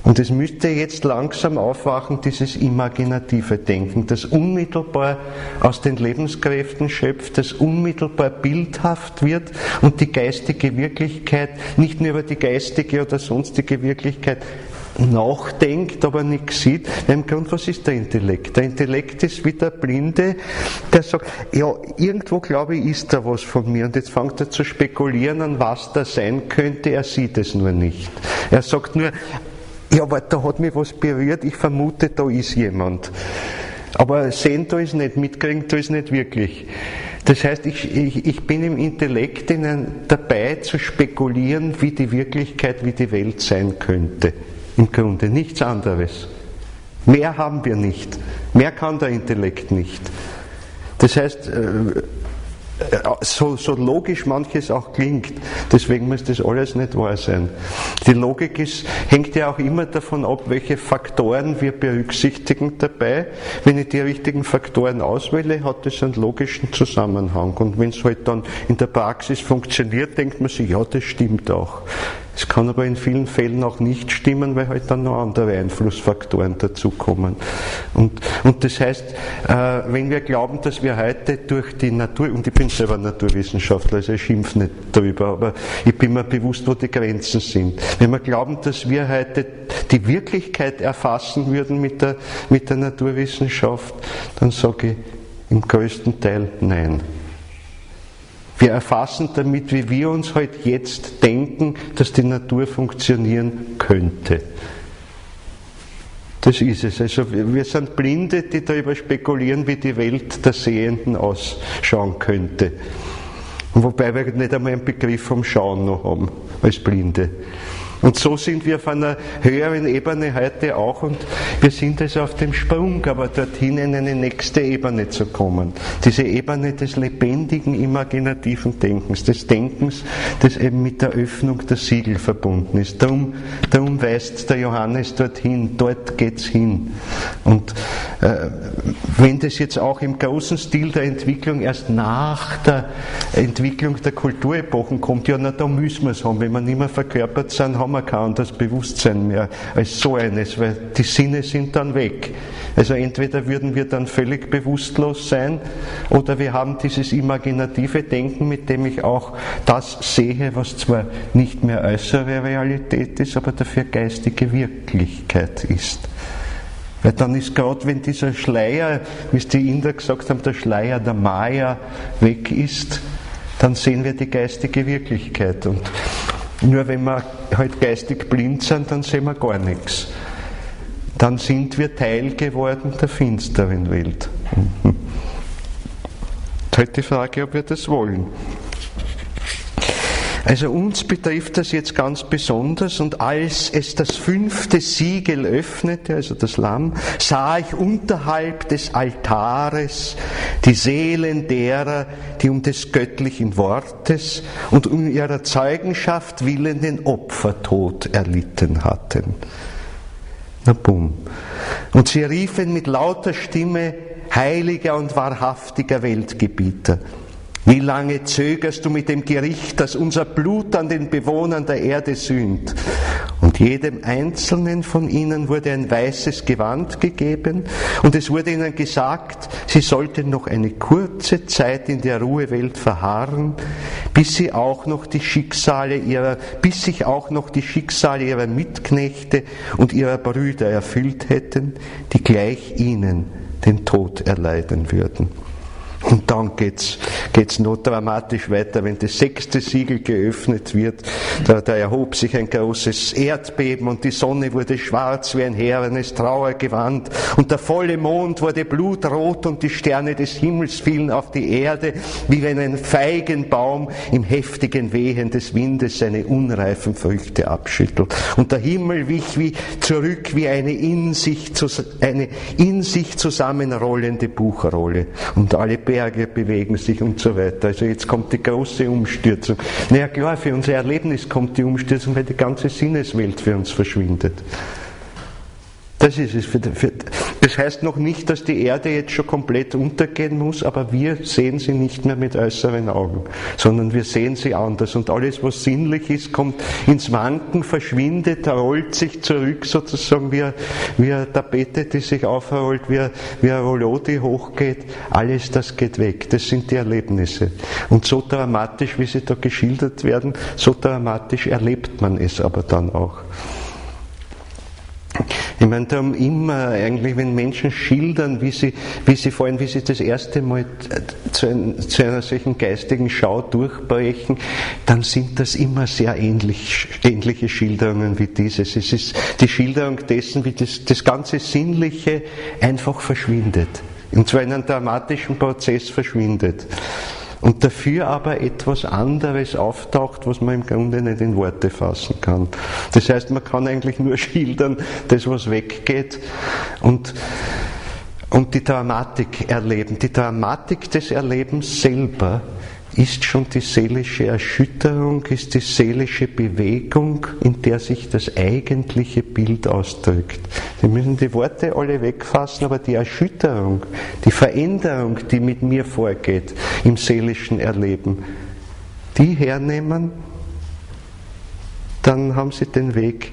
Und es müsste jetzt langsam aufwachen, dieses imaginative Denken, das unmittelbar aus den Lebenskräften schöpft, das unmittelbar bildhaft wird und die geistige Wirklichkeit, nicht nur über die geistige oder sonstige Wirklichkeit nachdenkt, aber nichts sieht. Im Grunde, was ist der Intellekt? Der Intellekt ist wie der Blinde, der sagt, ja, irgendwo glaube ich, ist da was von mir. Und jetzt fängt er zu spekulieren, an was da sein könnte, er sieht es nur nicht. Er sagt nur, ja, aber da hat mich was berührt, ich vermute, da ist jemand. Aber sehen da ist nicht, mitkriegen da ist nicht wirklich. Das heißt, ich bin im Intellekt dabei zu spekulieren, wie die Wirklichkeit, wie die Welt sein könnte. Im Grunde nichts anderes. Mehr haben wir nicht. Mehr kann der Intellekt nicht. Das heißt, so logisch manches auch klingt, deswegen muss das alles nicht wahr sein. Die Logik hängt ja auch immer davon ab, welche Faktoren wir berücksichtigen dabei. Wenn ich die richtigen Faktoren auswähle, hat das einen logischen Zusammenhang. Und wenn es halt dann in der Praxis funktioniert, denkt man sich, ja, das stimmt auch. Es kann aber in vielen Fällen auch nicht stimmen, weil halt dann noch andere Einflussfaktoren dazukommen. Und das heißt, wenn wir glauben, dass wir heute durch die Natur, und ich bin selber Naturwissenschaftler, also ich schimpfe nicht darüber, aber ich bin mir bewusst, wo die Grenzen sind. Wenn wir glauben, dass wir heute die Wirklichkeit erfassen würden mit der Naturwissenschaft, dann sage ich im größten Teil nein. Wir erfassen damit, wie wir uns halt jetzt denken, dass die Natur funktionieren könnte. Das ist es. Also wir sind Blinde, die darüber spekulieren, wie die Welt der Sehenden ausschauen könnte. Und wobei wir nicht einmal einen Begriff vom Schauen noch haben, als Blinde. Und so sind wir auf einer höheren Ebene heute auch und wir sind also auf dem Sprung, aber dorthin in eine nächste Ebene zu kommen. Diese Ebene des lebendigen, imaginativen Denkens, des Denkens, das eben mit der Öffnung der Siegel verbunden ist. Darum weist der Johannes dorthin, dort geht's hin. Und wenn das jetzt auch im großen Stil der Entwicklung erst nach der Entwicklung der Kulturepochen kommt, ja, na, da müssen wir es haben. Wenn wir nicht mehr verkörpert sind, haben wir kein anderes Bewusstsein mehr als so eines, weil die Sinne sind dann weg. Also entweder würden wir dann völlig bewusstlos sein oder wir haben dieses imaginative Denken, mit dem ich auch das sehe, was zwar nicht mehr äußere Realität ist, aber dafür geistige Wirklichkeit ist. Weil dann ist gerade, wenn dieser Schleier, wie es die Inder gesagt haben, der Schleier der Maya weg ist, dann sehen wir die geistige Wirklichkeit. Und nur wenn wir halt geistig blind sind, dann sehen wir gar nichts. Dann sind wir Teil geworden der finsteren Welt. Halt die Frage, ob wir das wollen. Also uns betrifft das jetzt ganz besonders und als es das 5. Siegel öffnete, also das Lamm, sah ich unterhalb des Altares die Seelen derer, die um des göttlichen Wortes und um ihrer Zeugenschaft willen den Opfertod erlitten hatten. Na bumm. Und sie riefen mit lauter Stimme, heiliger und wahrhaftiger Weltgebieter, wie lange zögerst du mit dem Gericht, das unser Blut an den Bewohnern der Erde sühnt? Und jedem Einzelnen von ihnen wurde ein weißes Gewand gegeben und es wurde ihnen gesagt, sie sollten noch eine kurze Zeit in der Ruhewelt verharren, bis sich auch noch die Schicksale ihrer Mitknechte und ihrer Brüder erfüllt hätten, die gleich ihnen den Tod erleiden würden. Und dann geht's noch dramatisch weiter, wenn das 6. Siegel geöffnet wird, da erhob sich ein großes Erdbeben und die Sonne wurde schwarz wie ein härenes Trauergewand und der volle Mond wurde blutrot und die Sterne des Himmels fielen auf die Erde, wie wenn ein Feigenbaum im heftigen Wehen des Windes seine unreifen Früchte abschüttelt. Und der Himmel wich zurück wie eine in sich zusammenrollende Buchrolle und alle Berge bewegen sich und so weiter. Also jetzt kommt die große Umstürzung. Naja klar, für unser Erlebnis kommt die Umstürzung, weil die ganze Sinneswelt für uns verschwindet. Das ist es. Das heißt noch nicht, dass die Erde jetzt schon komplett untergehen muss, aber wir sehen sie nicht mehr mit äußeren Augen, sondern wir sehen sie anders. Und alles, was sinnlich ist, kommt ins Wanken, verschwindet, rollt sich zurück, sozusagen wie eine Tapete, die sich aufrollt, wie ein Rollo, die hochgeht. Alles das geht weg. Das sind die Erlebnisse. Und so dramatisch, wie sie da geschildert werden, so dramatisch erlebt man es aber dann auch. Ich meine, darum immer eigentlich, wenn Menschen schildern, wie sie das erste Mal zu einer solchen geistigen Schau durchbrechen, dann sind das immer sehr ähnliche Schilderungen wie dieses. Es ist die Schilderung dessen, wie das ganze Sinnliche einfach verschwindet. Und zwar in einem dramatischen Prozess verschwindet. Und dafür aber etwas anderes auftaucht, was man im Grunde nicht in Worte fassen kann. Das heißt, man kann eigentlich nur schildern, das was weggeht und die Dramatik erleben. Die Dramatik des Erlebens selber ist schon die seelische Erschütterung, ist die seelische Bewegung, in der sich das eigentliche Bild ausdrückt. Wir müssen die Worte alle wegfassen, aber die Erschütterung, die Veränderung, die mit mir vorgeht im seelischen Erleben, die hernehmen, dann haben sie den Weg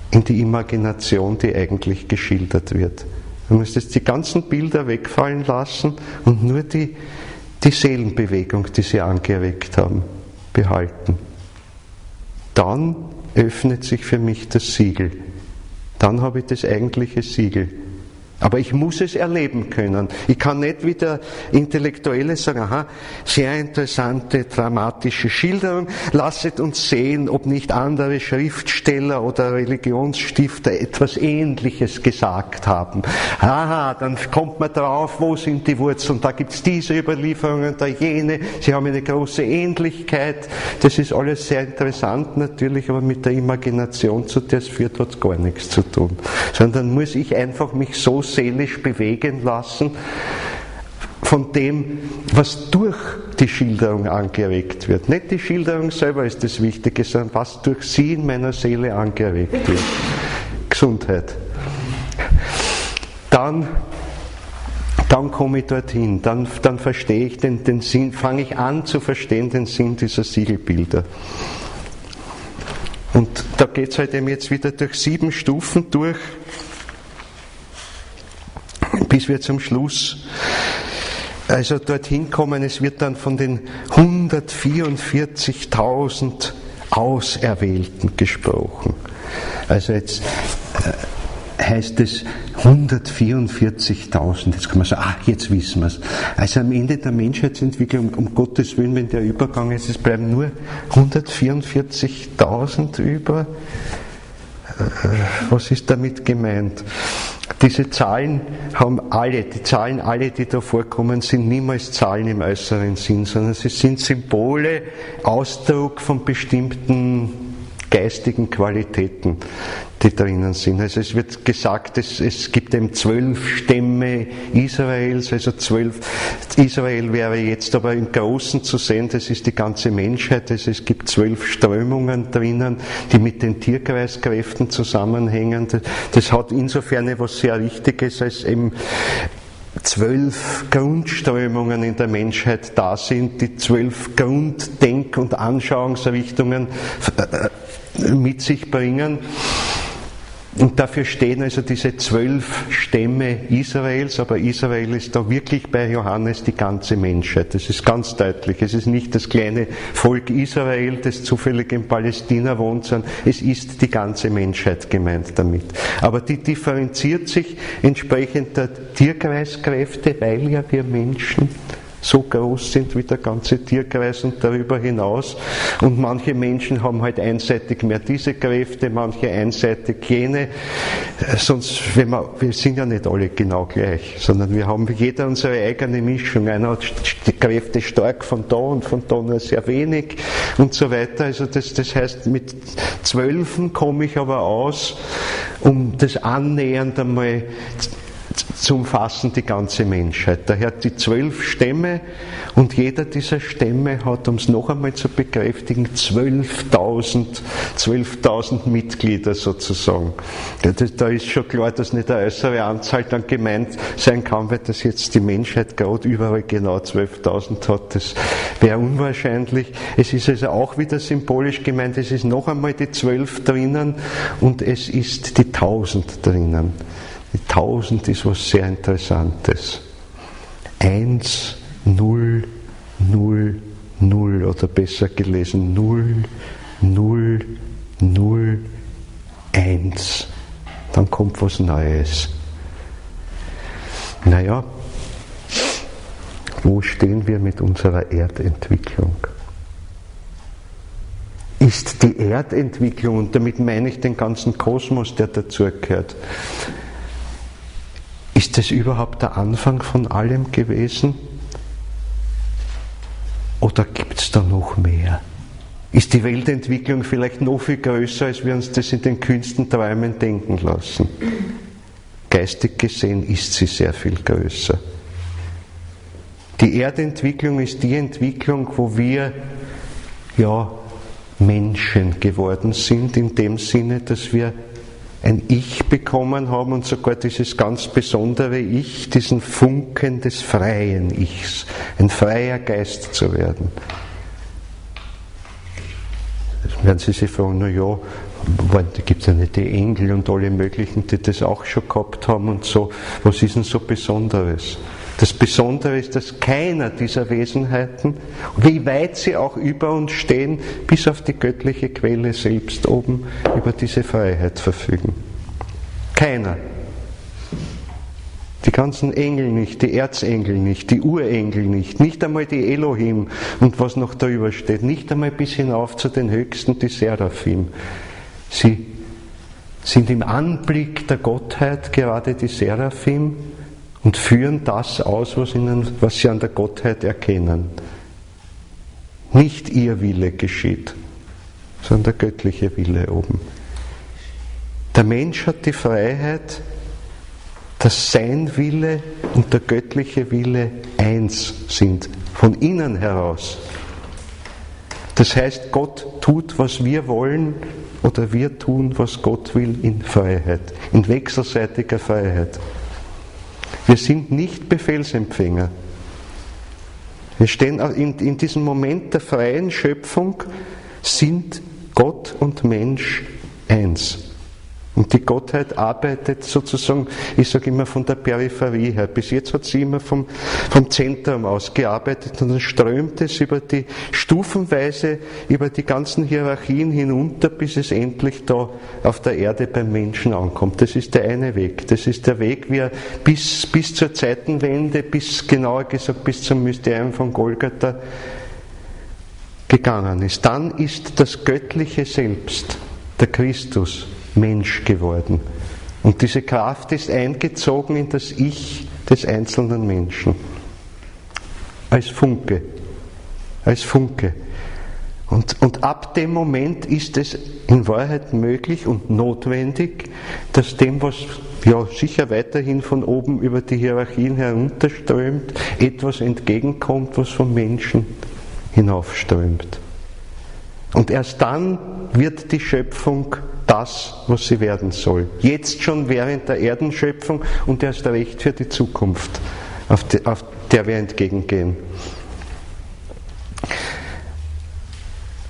in die Imagination, die eigentlich geschildert wird. Man muss jetzt die ganzen Bilder wegfallen lassen und nur die Seelenbewegung, die sie angeregt haben, behalten. Dann öffnet sich für mich das Siegel. Dann habe ich das eigentliche Siegel. Aber ich muss es erleben können. Ich kann nicht wie der Intellektuelle sagen, aha, sehr interessante, dramatische Schilderung. Lasset uns sehen, ob nicht andere Schriftsteller oder Religionsstifter etwas Ähnliches gesagt haben. Aha, dann kommt man drauf, wo sind die Wurzeln? Da gibt's diese Überlieferungen, da jene. Sie haben eine große Ähnlichkeit. Das ist alles sehr interessant natürlich, aber mit der Imagination, zu der es führt, hat gar nichts zu tun. Sondern muss ich einfach mich so seelisch bewegen lassen von dem, was durch die Schilderung angeregt wird. Nicht die Schilderung selber ist das Wichtige, sondern was durch sie in meiner Seele angeregt wird. Gesundheit. Dann komme ich dorthin, dann verstehe ich den Sinn, fange ich an zu verstehen den Sinn dieser Siegelbilder. Und da geht es halt eben jetzt wieder durch 7 Stufen durch, bis wir zum Schluss also dorthin kommen. Es wird dann von den 144.000 Auserwählten gesprochen. Also jetzt heißt es 144.000, jetzt kann man sagen, jetzt wissen wir es. Also am Ende der Menschheitsentwicklung, um Gottes Willen, wenn der Übergang ist, es bleiben nur 144.000 über. Was ist damit gemeint? Diese Zahlen die da vorkommen, sind niemals Zahlen im äußeren Sinn, sondern sie sind Symbole, Ausdruck von bestimmten geistigen Qualitäten, die drinnen sind. Also es wird gesagt, es gibt eben 12 Stämme Israels, also 12. Israel wäre jetzt aber im Großen zu sehen, das ist die ganze Menschheit, also es gibt 12 Strömungen drinnen, die mit den Tierkreiskräften zusammenhängen. Das hat insofern was sehr Richtiges, als eben 12 Grundströmungen in der Menschheit da sind, die 12 Grunddenk- und Anschauungsrichtungen mit sich bringen. Und dafür stehen also diese 12 Stämme Israels, aber Israel ist da wirklich bei Johannes die ganze Menschheit. Das ist ganz deutlich. Es ist nicht das kleine Volk Israel, das zufällig in Palästina wohnt, sondern es ist die ganze Menschheit gemeint damit. Aber die differenziert sich entsprechend der Tierkreiskräfte, weil ja wir Menschen so groß sind wie der ganze Tierkreis und darüber hinaus. Und manche Menschen haben halt einseitig mehr diese Kräfte, manche einseitig jene. Sonst, wir sind ja nicht alle genau gleich, sondern wir haben jeder unsere eigene Mischung. Einer hat die Kräfte stark von da und von da nur sehr wenig und so weiter. Also das heißt, mit 12 komme ich aber aus, um das annähernd einmal zu umfassen, die ganze Menschheit. Daher hat die 12 Stämme und jeder dieser Stämme hat, um es noch einmal zu bekräftigen, 12.000 Mitglieder sozusagen. Da ist schon klar, dass nicht eine äußere Anzahl dann gemeint sein kann, weil das jetzt die Menschheit gerade überall genau 12.000 hat. Das wäre unwahrscheinlich. Es ist also auch wieder symbolisch gemeint, es ist noch einmal die 12 drinnen und es ist die 1000 drinnen. Die 1000 ist was sehr Interessantes. 1, 0, 0, 0 oder besser gelesen 0, 0, 0, 1. Dann kommt was Neues. Naja, wo stehen wir mit unserer Erdentwicklung? Ist die Erdentwicklung, und damit meine ich den ganzen Kosmos, der dazugehört, ist das überhaupt der Anfang von allem gewesen? Oder gibt es da noch mehr? Ist die Weltentwicklung vielleicht noch viel größer, als wir uns das in den kühnsten Träumen denken lassen? Geistig gesehen ist sie sehr viel größer. Die Erdentwicklung ist die Entwicklung, wo wir Menschen geworden sind, in dem Sinne, dass wir ein Ich bekommen haben und sogar dieses ganz besondere Ich, diesen Funken des freien Ichs, ein freier Geist zu werden. Jetzt werden Sie sich fragen, da gibt es ja nicht die Engel und alle möglichen, die das auch schon gehabt haben und so. Was ist denn so Besonderes? Das Besondere ist, dass keiner dieser Wesenheiten, wie weit sie auch über uns stehen, bis auf die göttliche Quelle selbst oben, über diese Freiheit verfügen. Keiner. Die ganzen Engel nicht, die Erzengel nicht, die Urengel nicht einmal die Elohim und was noch darüber steht, nicht einmal bis hinauf zu den Höchsten, die Seraphim. Sie sind im Anblick der Gottheit gerade die Seraphim und führen das aus, was sie an der Gottheit erkennen. Nicht ihr Wille geschieht, sondern der göttliche Wille oben. Der Mensch hat die Freiheit, dass sein Wille und der göttliche Wille eins sind, von innen heraus. Das heißt, Gott tut, was wir wollen, oder wir tun, was Gott will, in Freiheit, in wechselseitiger Freiheit. Wir sind nicht Befehlsempfänger. Wir stehen in diesem Moment der freien Schöpfung, sind Gott und Mensch eins. Und die Gottheit arbeitet sozusagen, ich sage immer von der Peripherie her. Bis jetzt hat sie immer vom Zentrum aus gearbeitet und dann strömt es über die stufenweise, über die ganzen Hierarchien hinunter, bis es endlich da auf der Erde beim Menschen ankommt. Das ist der eine Weg. Das ist der Weg, wie er bis zur Zeitenwende, genauer gesagt bis zum Mysterium von Golgatha gegangen ist. Dann ist das göttliche Selbst, der Christus, Mensch geworden. Und diese Kraft ist eingezogen in das Ich des einzelnen Menschen. Als Funke. Als Funke. Und ab dem Moment ist es in Wahrheit möglich und notwendig, dass dem, was ja sicher weiterhin von oben über die Hierarchien herunterströmt, etwas entgegenkommt, was vom Menschen hinaufströmt. Und erst dann wird die Schöpfung das, was sie werden soll. Jetzt schon während der Erdenschöpfung und erst recht für die Zukunft, auf der wir entgegengehen.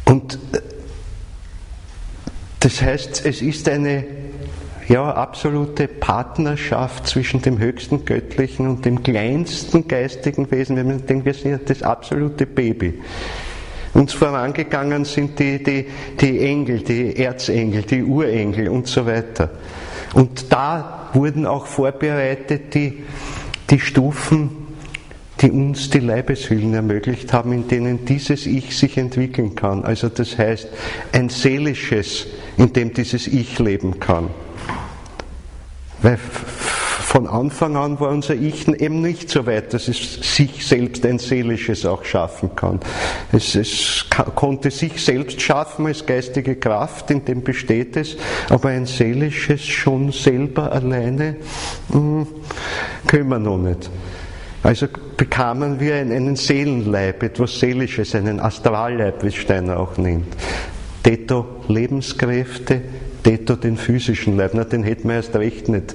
Und das heißt, es ist eine absolute Partnerschaft zwischen dem höchsten Göttlichen und dem kleinsten geistigen Wesen. Wenn man denkt, wir sind ja das absolute Baby. Uns vorangegangen sind die Engel, die Erzengel, die Urengel und so weiter. Und da wurden auch vorbereitet die Stufen, die uns die Leibeshüllen ermöglicht haben, in denen dieses Ich sich entwickeln kann. Also das heißt, ein seelisches, in dem dieses Ich leben kann. Weil von Anfang an war unser Ich eben nicht so weit, dass es sich selbst ein seelisches auch schaffen kann. Es konnte sich selbst schaffen als geistige Kraft, in dem besteht es, aber ein seelisches schon selber alleine können wir noch nicht. Also bekamen wir einen Seelenleib, etwas Seelisches, einen Astralleib, wie Steiner auch nennt. Detto Lebenskräfte, detto den physischen Leib. Na, den hätten wir erst recht nicht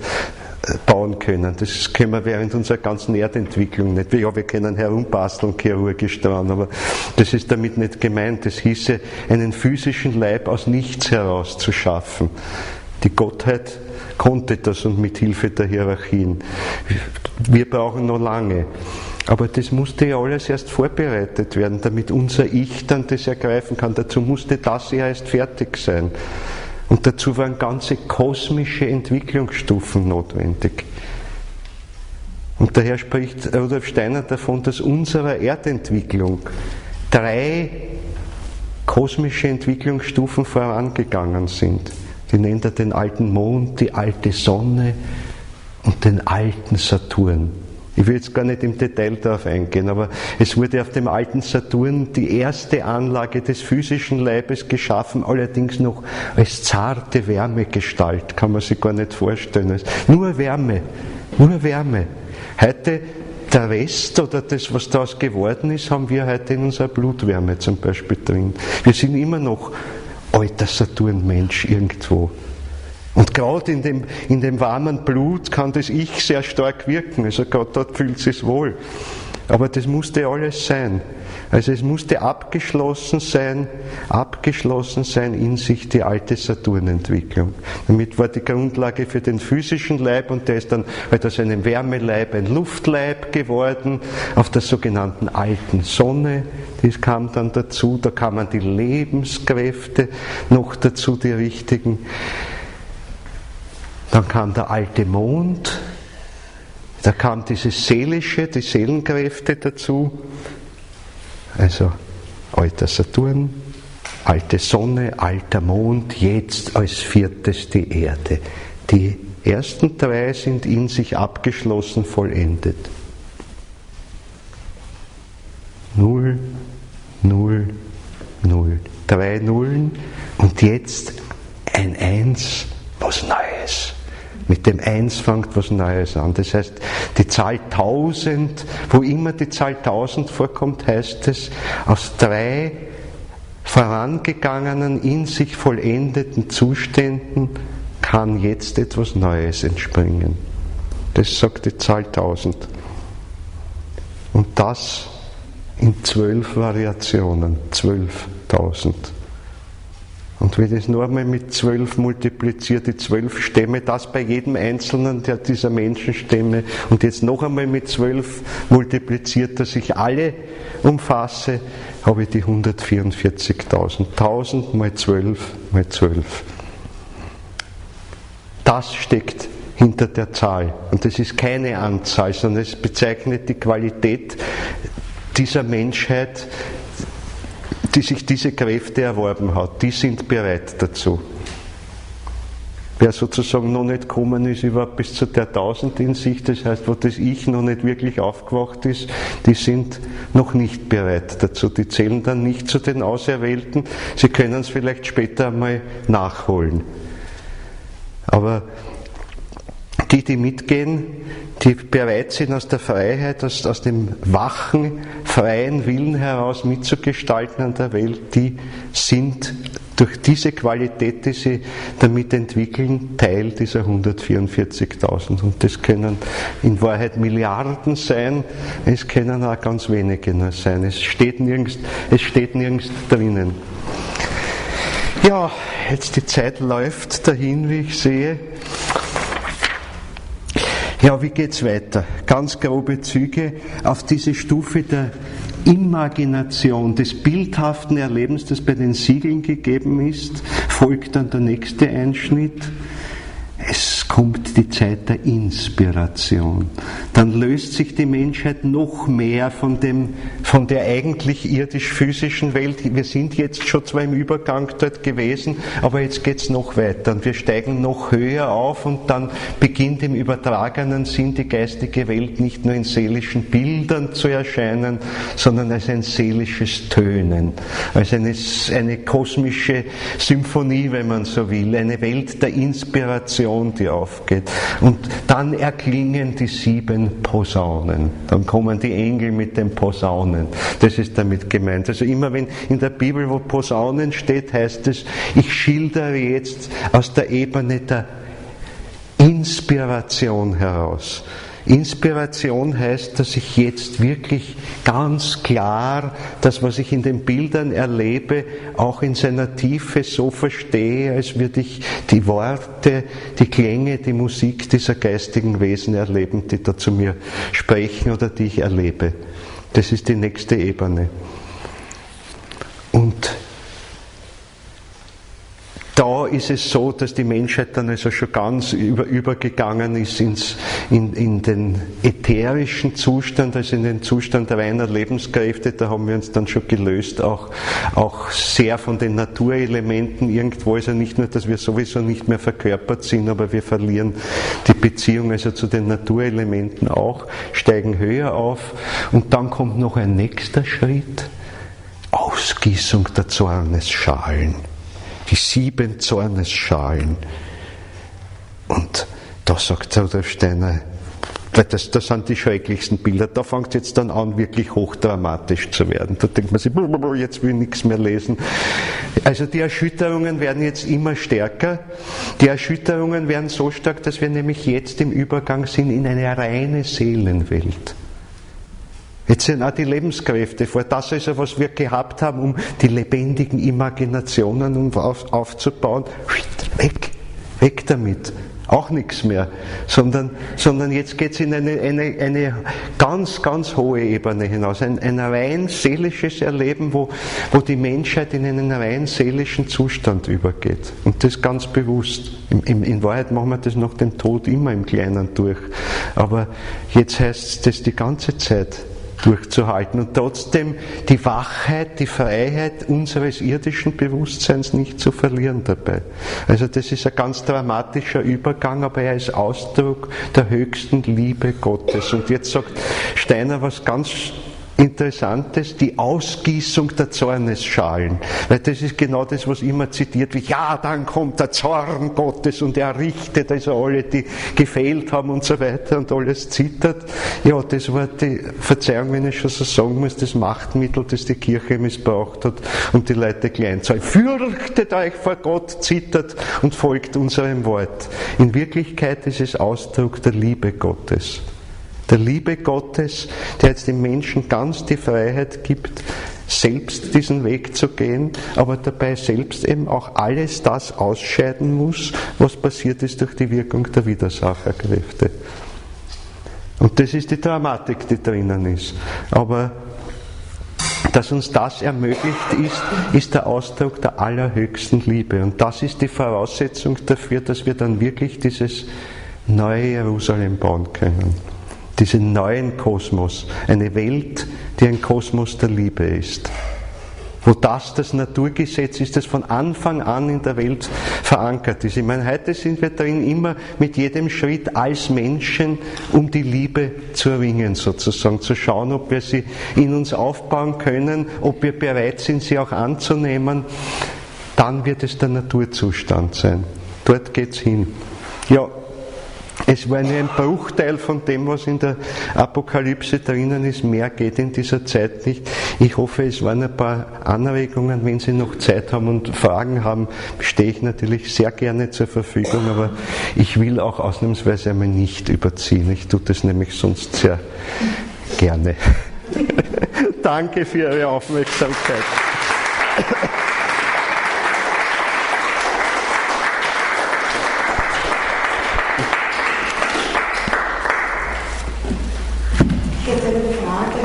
bauen können. Das können wir während unserer ganzen Erdentwicklung nicht. Ja, wir können herumbasteln chirurgisch dran, aber das ist damit nicht gemeint. Das hieße, einen physischen Leib aus nichts heraus zu schaffen. Die Gottheit konnte das und mit Hilfe der Hierarchien. Wir brauchen noch lange. Aber das musste ja alles erst vorbereitet werden, damit unser Ich dann das ergreifen kann. Dazu musste das ja erst fertig sein. Und dazu waren ganze kosmische Entwicklungsstufen notwendig. Und daher spricht Rudolf Steiner davon, dass unserer Erdentwicklung 3 kosmische Entwicklungsstufen vorangegangen sind. Die nennt er den alten Mond, die alte Sonne und den alten Saturn. Ich will jetzt gar nicht im Detail darauf eingehen, aber es wurde auf dem alten Saturn die erste Anlage des physischen Leibes geschaffen, allerdings noch als zarte Wärmegestalt, kann man sich gar nicht vorstellen. Nur Wärme, nur Wärme. Heute der Rest oder das, was daraus geworden ist, haben wir heute in unserer Blutwärme zum Beispiel drin. Wir sind immer noch alter Saturnmensch irgendwo. Und gerade in dem warmen Blut kann das Ich sehr stark wirken. Also gerade dort fühlt es sich wohl. Aber das musste alles sein. Also es musste abgeschlossen sein in sich die alte Saturnentwicklung. Damit war die Grundlage für den physischen Leib und der ist dann halt aus einem Wärmeleib ein Luftleib geworden, auf der sogenannten alten Sonne. Das kam dann dazu, da kamen die Lebenskräfte noch dazu, die richtigen. Dann kam der alte Mond Da kam dieses Seelische, die Seelenkräfte dazu, also alter Saturn, alte Sonne, alter Mond, jetzt als viertes die Erde. Die ersten drei sind in sich abgeschlossen, vollendet. 0, 0, 0. 3 Nullen und jetzt ein Eins, was Neues. Mit dem Eins fängt was Neues an. Das heißt, die Zahl 1000, wo immer die Zahl 1000 vorkommt, heißt es, aus 3 vorangegangenen, in sich vollendeten Zuständen kann jetzt etwas Neues entspringen. Das sagt die Zahl 1000. Und das in 12 Variationen, 12.000. Und wenn ich das nur einmal mit 12 multipliziert, die 12 Stämme, das bei jedem einzelnen dieser Menschenstämme, und jetzt noch einmal mit 12 multipliziert, dass ich alle umfasse, habe ich die 144.000. 1000 mal 12 mal 12. Das steckt hinter der Zahl. Und das ist keine Anzahl, sondern es bezeichnet die Qualität dieser Menschheit, die sich diese Kräfte erworben hat. Die sind bereit dazu. Wer sozusagen noch nicht gekommen ist, überhaupt bis zu der 1000 in sich, das heißt, wo das Ich noch nicht wirklich aufgewacht ist, die sind noch nicht bereit dazu. Die zählen dann nicht zu den Auserwählten. Sie können es vielleicht später einmal nachholen. Aber die mitgehen, die bereit sind, aus der Freiheit, aus dem wachen, freien Willen heraus mitzugestalten an der Welt, die sind durch diese Qualität, die sie damit entwickeln, Teil dieser 144.000. Und das können in Wahrheit Milliarden sein, es können auch ganz wenige nur sein. Es steht nirgends drinnen. Ja, jetzt die Zeit läuft dahin, wie ich sehe. Ja, wie geht's weiter? Ganz grobe Züge auf diese Stufe der Imagination, des bildhaften Erlebens, das bei den Siegeln gegeben ist, folgt dann der nächste Einschnitt. Es kommt die Zeit der Inspiration. Dann löst sich die Menschheit noch mehr von der eigentlich irdisch-physischen Welt. Wir sind jetzt schon zwar im Übergang dort gewesen, aber jetzt geht's noch weiter und wir steigen noch höher auf und dann beginnt im übertragenen Sinn die geistige Welt nicht nur in seelischen Bildern zu erscheinen, sondern als ein seelisches Tönen, als eine kosmische Symphonie, wenn man so will, eine Welt der Inspiration, die aufgeht. Und dann erklingen die 7 Posaunen. Dann kommen die Engel mit den Posaunen. Das ist damit gemeint. Also immer wenn in der Bibel, wo Posaunen steht, heißt es, ich schildere jetzt aus der Ebene der Inspiration heraus. Inspiration heißt, dass ich jetzt wirklich ganz klar das, was ich in den Bildern erlebe, auch in seiner Tiefe so verstehe, als würde ich die Worte, die Klänge, die Musik dieser geistigen Wesen erleben, die da zu mir sprechen oder die ich erlebe. Das ist die nächste Ebene. Und da ist es so, dass die Menschheit dann also schon ganz übergegangen ist in den ätherischen Zustand, also in den Zustand reiner Lebenskräfte. Da haben wir uns dann schon gelöst, auch sehr von den Naturelementen irgendwo. Also nicht nur, dass wir sowieso nicht mehr verkörpert sind, aber wir verlieren die Beziehung also zu den Naturelementen auch, steigen höher auf. Und dann kommt noch ein nächster Schritt: Ausgießung der Zornesschalen. Die 7 Zornesschalen. Und da sagt Rudolf Steiner, das sind die schrecklichsten Bilder, da fängt es jetzt dann an, wirklich hochdramatisch zu werden. Da denkt man sich, jetzt will ich nichts mehr lesen. Also die Erschütterungen werden jetzt immer stärker. Die Erschütterungen werden so stark, dass wir nämlich jetzt im Übergang sind in eine reine Seelenwelt. Jetzt sind auch die Lebenskräfte vor. Das ist ja, was wir gehabt haben, um die lebendigen Imaginationen aufzubauen. Weg damit. auch nichts mehr, sondern jetzt geht es in eine ganz, ganz hohe Ebene hinaus, ein rein seelisches Erleben, wo die Menschheit in einen rein seelischen Zustand übergeht. Und das ganz bewusst. In Wahrheit machen wir das nach dem Tod immer im Kleinen durch. Aber jetzt heißt es, das die ganze Zeit durchzuhalten und trotzdem die Wachheit, die Freiheit unseres irdischen Bewusstseins nicht zu verlieren dabei. Also das ist ein ganz dramatischer Übergang, aber er ist Ausdruck der höchsten Liebe Gottes. Und jetzt sagt Steiner was ganz Interessantes, die Ausgießung der Zornesschalen. Weil das ist genau das, was immer zitiert wird. Ja, dann kommt der Zorn Gottes und er richtet also alle, die gefehlt haben und so weiter und alles zittert. Ja, das war die, Verzeihung, wenn ich schon so sagen muss, das Machtmittel, das die Kirche missbraucht hat, um die Leute klein zu halten. Fürchtet euch vor Gott, zittert und folgt unserem Wort. In Wirklichkeit ist es Ausdruck der Liebe Gottes. Der Liebe Gottes, der jetzt dem Menschen ganz die Freiheit gibt, selbst diesen Weg zu gehen, aber dabei selbst eben auch alles das ausscheiden muss, was passiert ist durch die Wirkung der Widersacherkräfte. Und das ist die Dramatik, die drinnen ist. Aber dass uns das ermöglicht ist der Ausdruck der allerhöchsten Liebe. Und das ist die Voraussetzung dafür, dass wir dann wirklich dieses neue Jerusalem bauen können. Diesen neuen Kosmos, eine Welt, die ein Kosmos der Liebe ist. Wo das Naturgesetz ist, das von Anfang an in der Welt verankert ist. Ich meine, heute sind wir darin immer mit jedem Schritt als Menschen, um die Liebe zu erringen sozusagen, zu schauen, ob wir sie in uns aufbauen können, ob wir bereit sind, sie auch anzunehmen. Dann wird es der Naturzustand sein. Dort geht's hin. Ja, es war nur ein Bruchteil von dem, was in der Apokalypse drinnen ist. Mehr geht in dieser Zeit nicht. Ich hoffe, es waren ein paar Anregungen. Wenn Sie noch Zeit haben und Fragen haben, stehe ich natürlich sehr gerne zur Verfügung. Aber ich will auch ausnahmsweise einmal nicht überziehen. Ich tue das nämlich sonst sehr gerne. Danke für Ihre Aufmerksamkeit.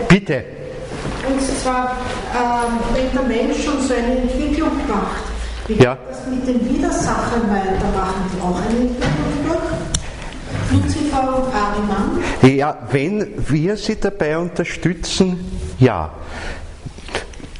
Bitte. Und zwar, wenn der Mensch schon so eine Entwicklung macht, wie geht das mit den Widersachern weitermachen? Die auch eine Entwicklung durch? Luzifer und Ariman? Ja, wenn wir sie dabei unterstützen, ja.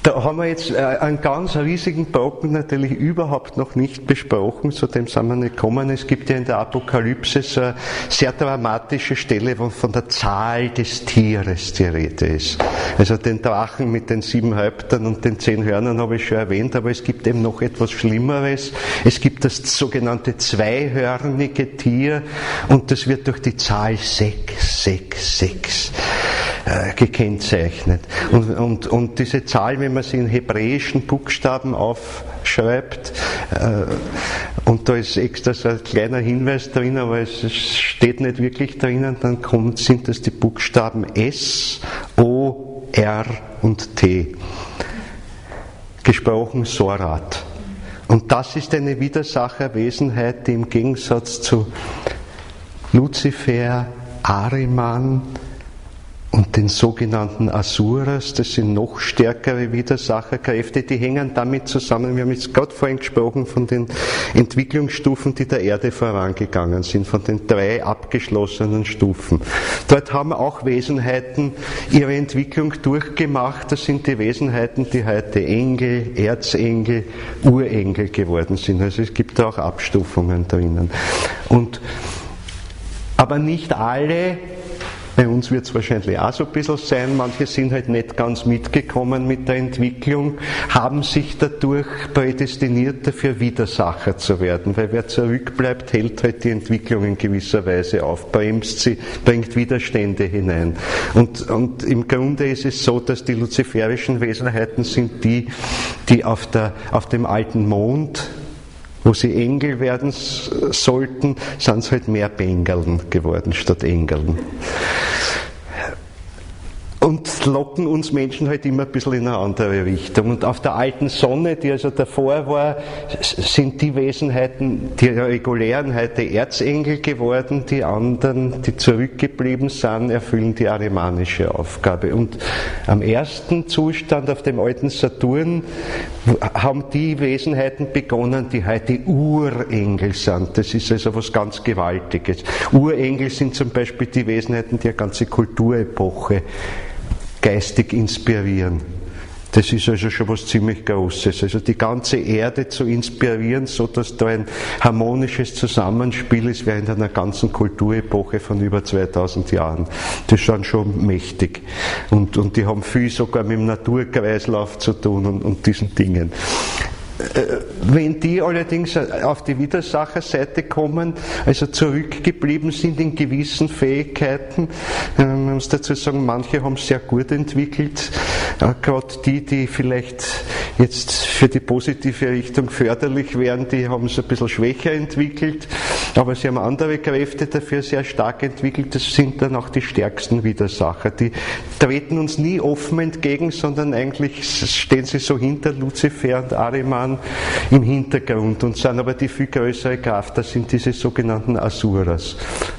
Da haben wir jetzt einen ganz riesigen Brocken natürlich überhaupt noch nicht besprochen, zu dem sind wir nicht gekommen. Es gibt ja in der Apokalypse so eine sehr dramatische Stelle, wo von der Zahl des Tieres die Rede ist. Also den Drachen mit den 7 Häuptern und den 10 Hörnern habe ich schon erwähnt, aber es gibt eben noch etwas Schlimmeres. Es gibt das sogenannte zweihörnige Tier und das wird durch die Zahl 666 gekennzeichnet. Und diese Zahl, wenn man sie in hebräischen Buchstaben aufschreibt, und da ist extra so ein kleiner Hinweis drin, aber es steht nicht wirklich drinnen, dann sind das die Buchstaben S, O, R und T. Gesprochen Sorat. Und das ist eine Widersacherwesenheit, die im Gegensatz zu Luzifer, Ariman und den sogenannten Asuras, das sind noch stärkere Widersacherkräfte, die hängen damit zusammen, wir haben jetzt gerade vorhin gesprochen von den Entwicklungsstufen, die der Erde vorangegangen sind, von den 3 abgeschlossenen Stufen. Dort haben auch Wesenheiten ihre Entwicklung durchgemacht, das sind die Wesenheiten, die heute Engel, Erzengel, Urengel geworden sind. Also es gibt da auch Abstufungen drinnen. Aber nicht alle. Bei uns wird es wahrscheinlich auch so ein bisschen sein, manche sind halt nicht ganz mitgekommen mit der Entwicklung, haben sich dadurch prädestiniert dafür, Widersacher zu werden, weil wer zurückbleibt, hält halt die Entwicklung in gewisser Weise auf, bremst sie, bringt Widerstände hinein. Und im Grunde ist es so, dass die luziferischen Wesenheiten sind die auf dem alten Mond, wo sie Engel werden sollten, sind es halt mehr Bengeln geworden statt Engeln. Und und locken uns Menschen halt immer ein bisschen in eine andere Richtung. Und auf der alten Sonne, die also davor war, sind die Wesenheiten, die regulären, heute Erzengel geworden, die anderen, die zurückgeblieben sind, erfüllen die arimanische Aufgabe. Und am ersten Zustand, auf dem alten Saturn, haben die Wesenheiten begonnen, die heute Urengel sind. Das ist also was ganz Gewaltiges. Urengel sind zum Beispiel die Wesenheiten, die eine ganze Kulturepoche geistig inspirieren. Das ist also schon was ziemlich Großes. Also die ganze Erde zu inspirieren, so dass da ein harmonisches Zusammenspiel ist während einer ganzen Kulturepoche von über 2000 Jahren. Das ist schon mächtig. Und die haben viel sogar mit dem Naturkreislauf zu tun und diesen Dingen. Wenn die allerdings auf die Widersacherseite kommen, also zurückgeblieben sind in gewissen Fähigkeiten, man muss dazu sagen, manche haben es sehr gut entwickelt, gerade die vielleicht jetzt für die positive Richtung förderlich wären, die haben es ein bisschen schwächer entwickelt, aber sie haben andere Kräfte dafür sehr stark entwickelt, das sind dann auch die stärksten Widersacher. Die treten uns nie offen entgegen, sondern eigentlich stehen sie so hinter Luzifer und Ahriman im Hintergrund und sind aber die viel größere Kraft, das sind diese sogenannten Asuras.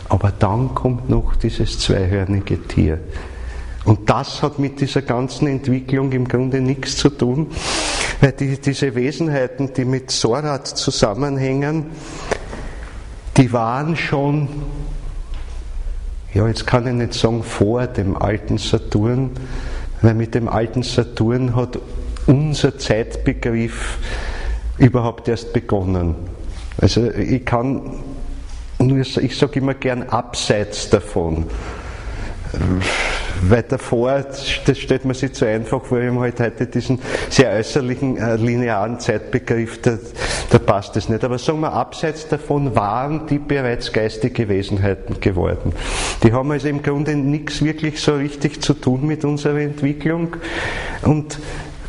Aber dann kommt noch dieses zweihörnige Tier. Und das hat mit dieser ganzen Entwicklung im Grunde nichts zu tun, weil diese Wesenheiten, die mit Sorat zusammenhängen, die waren schon, ja jetzt kann ich nicht sagen vor dem alten Saturn, weil mit dem alten Saturn hat unser Zeitbegriff überhaupt erst begonnen. Also ich sage immer gern abseits davon. Weil davor, das stellt man sich zu einfach, weil wir haben halt heute diesen sehr äußerlichen, linearen Zeitbegriff, da passt es nicht. Aber sagen wir, abseits davon waren die bereits geistige Wesenheiten geworden. Die haben also im Grunde nichts wirklich so richtig zu tun mit unserer Entwicklung und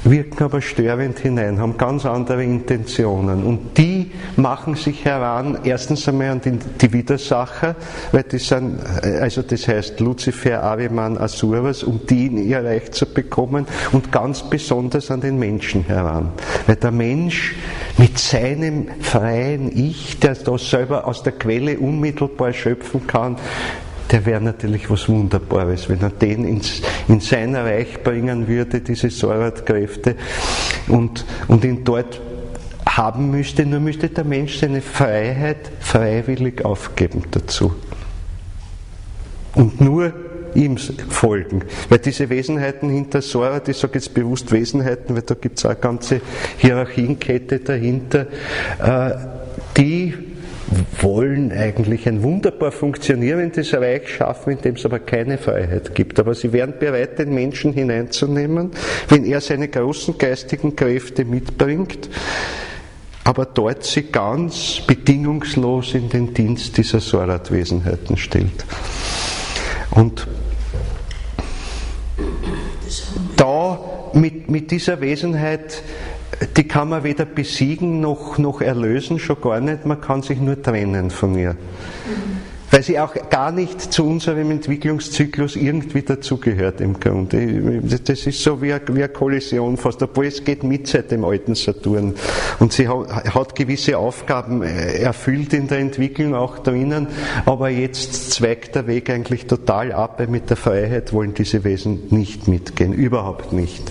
wirken aber störend hinein, haben ganz andere Intentionen. Und die machen sich heran, erstens einmal an die Widersacher, weil die sind, also das heißt Luzifer, Ahriman, Asuras, um die in ihr Reich zu bekommen und ganz besonders an den Menschen heran. Weil der Mensch mit seinem freien Ich, der da selber aus der Quelle unmittelbar schöpfen kann, der wäre natürlich was Wunderbares, wenn er den in sein Reich bringen würde, diese Sorat-Kräfte, und ihn dort haben müsste, nur müsste der Mensch seine Freiheit freiwillig aufgeben dazu. Und nur ihm folgen. Weil diese Wesenheiten hinter Sorat, ich sage jetzt bewusst Wesenheiten, weil da gibt es auch eine ganze Hierarchienkette dahinter, die wollen eigentlich ein wunderbar funktionierendes Reich schaffen, in dem es aber keine Freiheit gibt. Aber sie wären bereit, den Menschen hineinzunehmen, wenn er seine großen geistigen Kräfte mitbringt, aber dort sie ganz bedingungslos in den Dienst dieser Sorat-Wesenheiten stellt. Und da mit dieser Wesenheit, die kann man weder besiegen noch erlösen, schon gar nicht, man kann sich nur trennen von ihr. Weil sie auch gar nicht zu unserem Entwicklungszyklus irgendwie dazugehört im Grunde. Das ist so wie eine Kollision fast, obwohl es geht mit seit dem alten Saturn. Und sie hat gewisse Aufgaben erfüllt in der Entwicklung auch drinnen, aber jetzt zweigt der Weg eigentlich total ab, weil mit der Freiheit wollen diese Wesen nicht mitgehen, überhaupt nicht.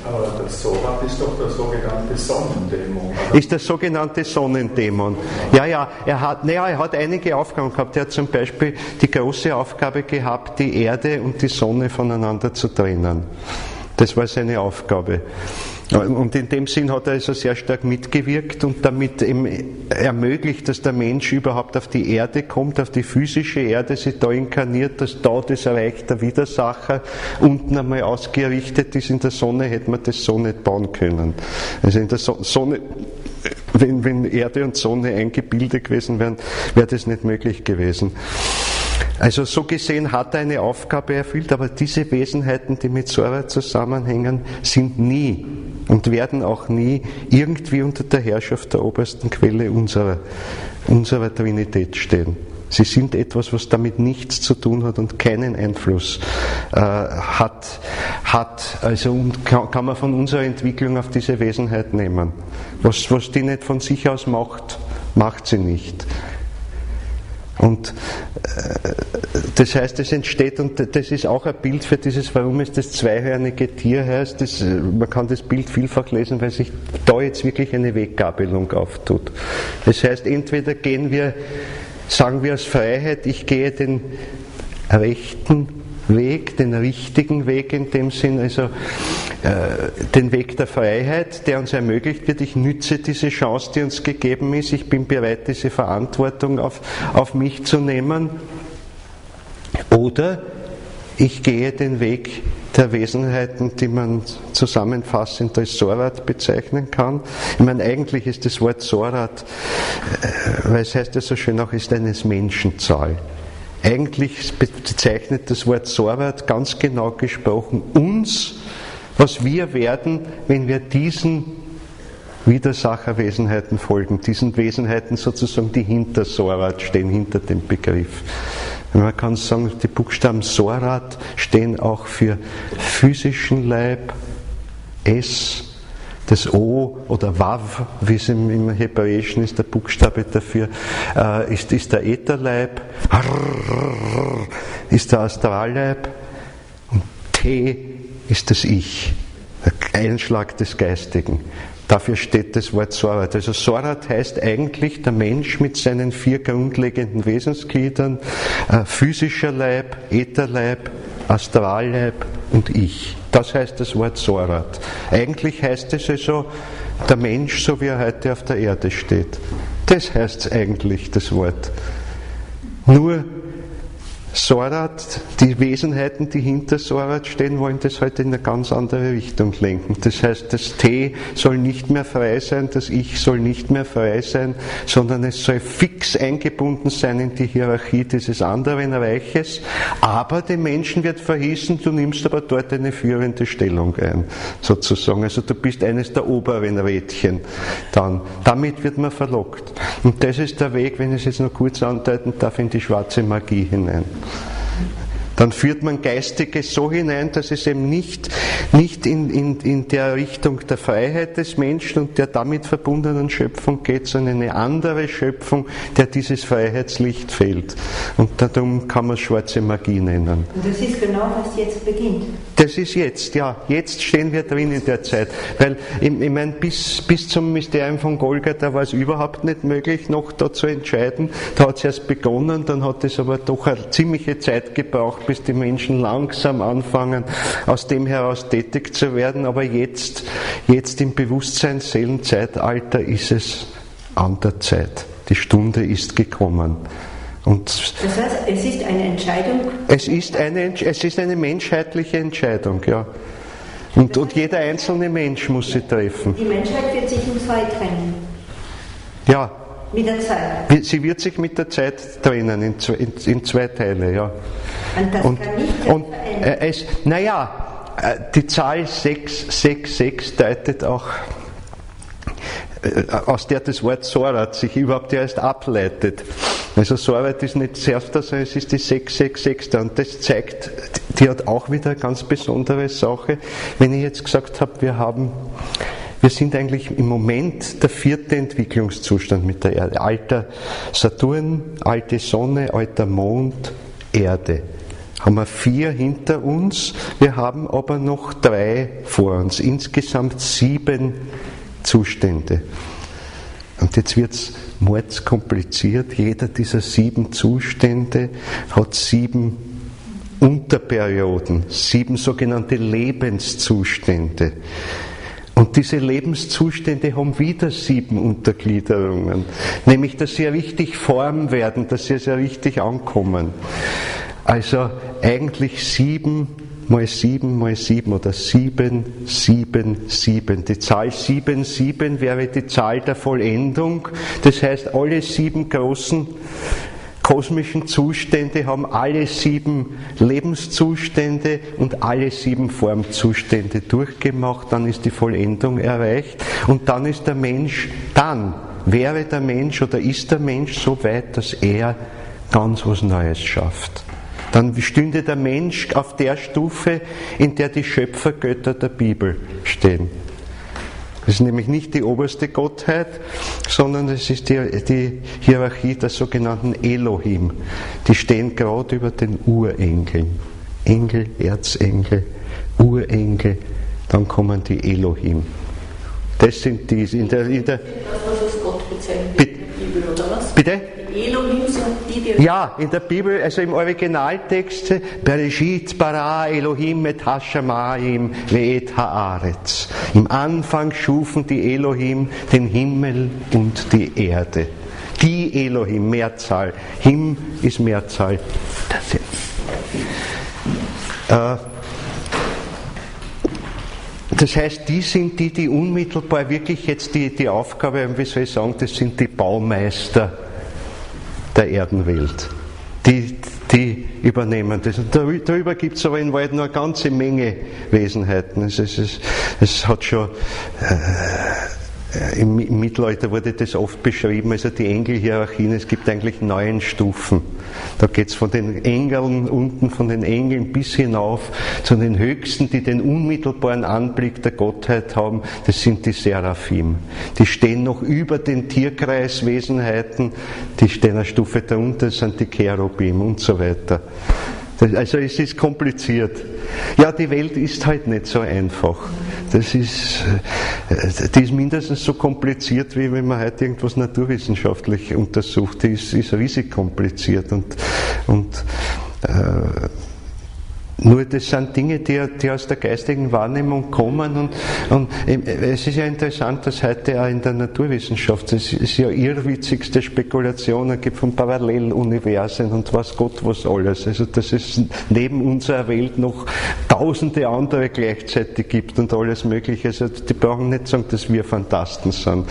Aber der Sorat ist doch der sogenannte Sonnendämon. Ist der sogenannte Sonnendämon. Ja, er hat einige Aufgaben gehabt. Er hat zum Beispiel die große Aufgabe gehabt, die Erde und die Sonne voneinander zu trennen. Das war seine Aufgabe. Und in dem Sinn hat er also sehr stark mitgewirkt und damit ermöglicht, dass der Mensch überhaupt auf die Erde kommt, auf die physische Erde, sich da inkarniert, dass da das Reich der Widersacher unten einmal ausgerichtet ist. In der Sonne hätte man das so nicht bauen können. Also in der Sonne, wenn Erde und Sonne ein Gebilde gewesen wären, wäre das nicht möglich gewesen. Also so gesehen hat er eine Aufgabe erfüllt, aber diese Wesenheiten, die mit Sorat zusammenhängen, sind nie und werden auch nie irgendwie unter der Herrschaft der obersten Quelle unserer Trinität stehen. Sie sind etwas, was damit nichts zu tun hat und keinen Einfluss hat hat. Also kann man von unserer Entwicklung auf diese Wesenheit nehmen. Was die nicht von sich aus macht, macht sie nicht. Und das heißt, es entsteht, und das ist auch ein Bild für dieses, warum es das zweihörnige Tier heißt. Man kann das Bild vielfach lesen, weil sich da jetzt wirklich eine Weggabelung auftut. Das heißt, entweder sagen wir als Freiheit, ich gehe den rechten Weg, den richtigen Weg in dem Sinn, also den Weg der Freiheit, der uns ermöglicht wird, ich nütze diese Chance, die uns gegeben ist, ich bin bereit, diese Verantwortung auf mich zu nehmen, oder ich gehe den Weg der Wesenheiten, die man zusammenfassend als Sorat bezeichnen kann. Ich meine, eigentlich ist das Wort Sorat, weil es heißt ja so schön auch, ist eines Menschenzahl. Eigentlich bezeichnet das Wort Sorat ganz genau gesprochen uns, was wir werden, wenn wir diesen Widersacherwesenheiten folgen, diesen Wesenheiten sozusagen, die hinter Sorat stehen, hinter dem Begriff. Man kann sagen, die Buchstaben Sorat stehen auch für physischen Leib, S, das O oder Wav, wie es im Hebräischen ist, der Buchstabe dafür, ist der Ätherleib, ist der Astralleib und T ist das Ich, der Einschlag des Geistigen. Dafür steht das Wort Sorat. Also Sorat heißt eigentlich der Mensch mit seinen 4 grundlegenden Wesensgliedern, physischer Leib, Ätherleib, Astralleib und Ich. Das heißt das Wort Sorat. Eigentlich heißt es also der Mensch, so wie er heute auf der Erde steht. Das heißt eigentlich das Wort. Nur Sorat, die Wesenheiten, die hinter Sorat stehen, wollen das heute in eine ganz andere Richtung lenken. Das heißt, das T soll nicht mehr frei sein, das Ich soll nicht mehr frei sein, sondern es soll fix eingebunden sein in die Hierarchie dieses anderen Reiches. Aber dem Menschen wird verheißen, du nimmst aber dort eine führende Stellung ein, sozusagen. Also du bist eines der oberen Rädchen dann. Damit wird man verlockt. Und das ist der Weg, wenn ich es jetzt noch kurz andeuten darf, in die schwarze Magie hinein. Dann führt man Geistiges so hinein, dass es eben nicht in der Richtung der Freiheit des Menschen und der damit verbundenen Schöpfung geht, sondern eine andere Schöpfung, der dieses Freiheitslicht fehlt. Und darum kann man es schwarze Magie nennen. Und das ist genau, was jetzt beginnt. Das ist jetzt, ja. Jetzt stehen wir drin in der Zeit. Weil, ich meine, bis zum Mysterium von Golgatha war es überhaupt nicht möglich, noch da zu entscheiden. Da hat es erst begonnen, dann hat es aber doch eine ziemliche Zeit gebraucht, bis die Menschen langsam anfangen, aus dem heraus tätig zu werden. Aber jetzt im Bewusstseinsseelenzeitalter ist es an der Zeit. Die Stunde ist gekommen. Und das heißt, es ist eine Entscheidung? Es ist eine menschheitliche Entscheidung, ja. Und jeder einzelne Mensch muss sie treffen. Die Menschheit wird sich in 2 trennen. Ja. Mit der Zeit. Sie wird sich mit der Zeit trennen, in 2 Teile, ja. Und das kann nicht verändern. Die Zahl 666 deutet auch, aus der das Wort Sorat sich überhaupt erst ableitet. Also Sorat ist nicht das erste, sondern es ist die 666. Und das zeigt, die hat auch wieder eine ganz besondere Sache. Wenn ich jetzt gesagt habe, wir sind eigentlich im Moment der 4. Entwicklungszustand mit der Erde. Alter Saturn, alte Sonne, alter Mond, Erde. Haben wir 4 hinter uns, wir haben aber noch 3 vor uns. Insgesamt 7 Zustände. Und jetzt wird es mordskompliziert. Jeder dieser 7 Zustände hat 7 Unterperioden, 7 sogenannte Lebenszustände. Und diese Lebenszustände haben wieder 7 Untergliederungen. Nämlich, dass sie ja richtig Form werden, dass sie ja richtig ankommen. Also eigentlich 7 mal 7 mal 7 oder 7, 7, 7. Die Zahl 7, 7 wäre die Zahl der Vollendung. Das heißt, alle 7 großen kosmischen Zustände haben alle 7 Lebenszustände und alle 7 Formzustände durchgemacht. Dann ist die Vollendung erreicht. Und dann ist der Mensch, wäre der Mensch oder ist der Mensch so weit, dass er ganz was Neues schafft. dann stünde der Mensch auf der Stufe, in der die Schöpfergötter der Bibel stehen. Das ist nämlich nicht die oberste Gottheit, sondern es ist die Hierarchie der sogenannten Elohim. Die stehen gerade über den Urengeln. Engel, Erzengel, Urengel, dann kommen die Elohim. Das sind die in der was als Gott bezeichnet in der Bibel, oder was? Bitte? Die Elohim sind die Ja, in der Bibel, also im Originaltext, Bereshit bara Elohim et hashamayim ve'et haaretz. Im Anfang schufen die Elohim den Himmel und die Erde. Die Elohim, Mehrzahl. Him ist Mehrzahl. Das heißt, die sind die unmittelbar wirklich jetzt die Aufgabe haben, wie soll ich sagen, das sind die Baumeister der Erdenwelt. Die übernehmen das. Und darüber gibt es aber in Wald noch eine ganze Menge Wesenheiten. Es hat schon im Mittelalter wurde das oft beschrieben, also die Engelhierarchien, es gibt eigentlich 9 Stufen. Da geht es von den Engeln unten, von den Engeln bis hinauf zu den Höchsten, die den unmittelbaren Anblick der Gottheit haben, das sind die Seraphim. Die stehen noch über den Tierkreiswesenheiten, die stehen eine Stufe darunter, das sind die Cherubim und so weiter. Also es ist kompliziert. Ja, die Welt ist halt nicht so einfach. Die ist mindestens so kompliziert, wie wenn man heute irgendwas naturwissenschaftlich untersucht. Die ist riesig kompliziert und nur das sind Dinge, die aus der geistigen Wahrnehmung kommen und es ist ja interessant, dass heute auch in der Naturwissenschaft es ja irrwitzigste Spekulationen gibt von Paralleluniversen und was Gott was alles. Also dass es neben unserer Welt noch tausende andere gleichzeitig gibt und alles Mögliche. Also die brauchen nicht sagen, dass wir Phantasten sind.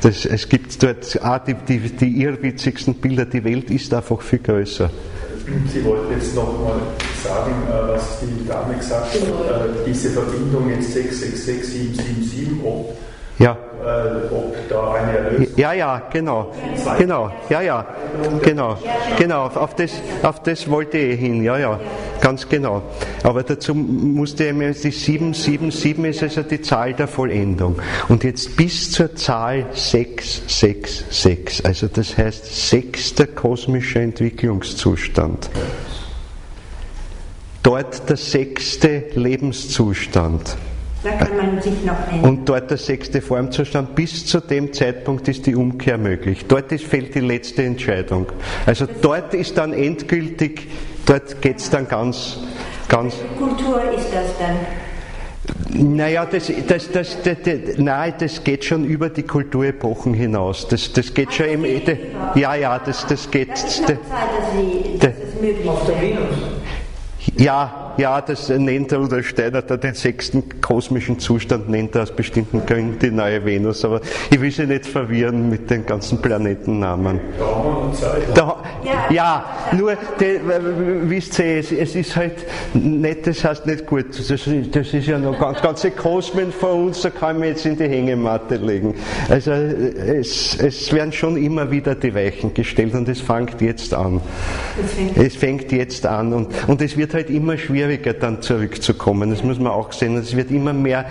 Es gibt dort auch die irrwitzigsten Bilder. Die Welt ist einfach viel größer. Sie wollten jetzt nochmal sagen, was die Dame gesagt hat, diese Verbindung jetzt 666777, ob da eine Erlösung... Ja, genau, auf das wollte ich hin, ganz genau. Aber dazu musste ich mir, die 777 ist also die Zahl der Vollendung. Und jetzt bis zur Zahl 666, also das heißt 6. kosmischer Entwicklungszustand. Dort der 6. Lebenszustand. Da kann man sich noch ändern. Und dort der 6. Formzustand. Bis zu dem Zeitpunkt ist die Umkehr möglich. Dort fällt die letzte Entscheidung. Also dort ist dann endgültig, dort geht es dann ganz. Welche Kultur ist das dann? Naja, das geht schon über die Kulturepochen hinaus. Das geht schon im. Das geht. Das ist noch Zeit, dass es möglich ist. Auf der Venus. Ja, das nennt Rudolf Steiner, den 6. kosmischen Zustand nennt er aus bestimmten Gründen die neue Venus, aber ich will sie nicht verwirren mit den ganzen Planetennamen. Nur, wisst ihr, es ist halt nicht, das heißt nicht gut, das ist ja noch ganze Kosmen vor uns, da kann man jetzt in die Hängematte legen. Also es werden schon immer wieder die Weichen gestellt und es fängt jetzt an. Es fängt jetzt an und es wird halt immer schwieriger dann zurückzukommen, das muss man auch sehen. Es wird immer mehr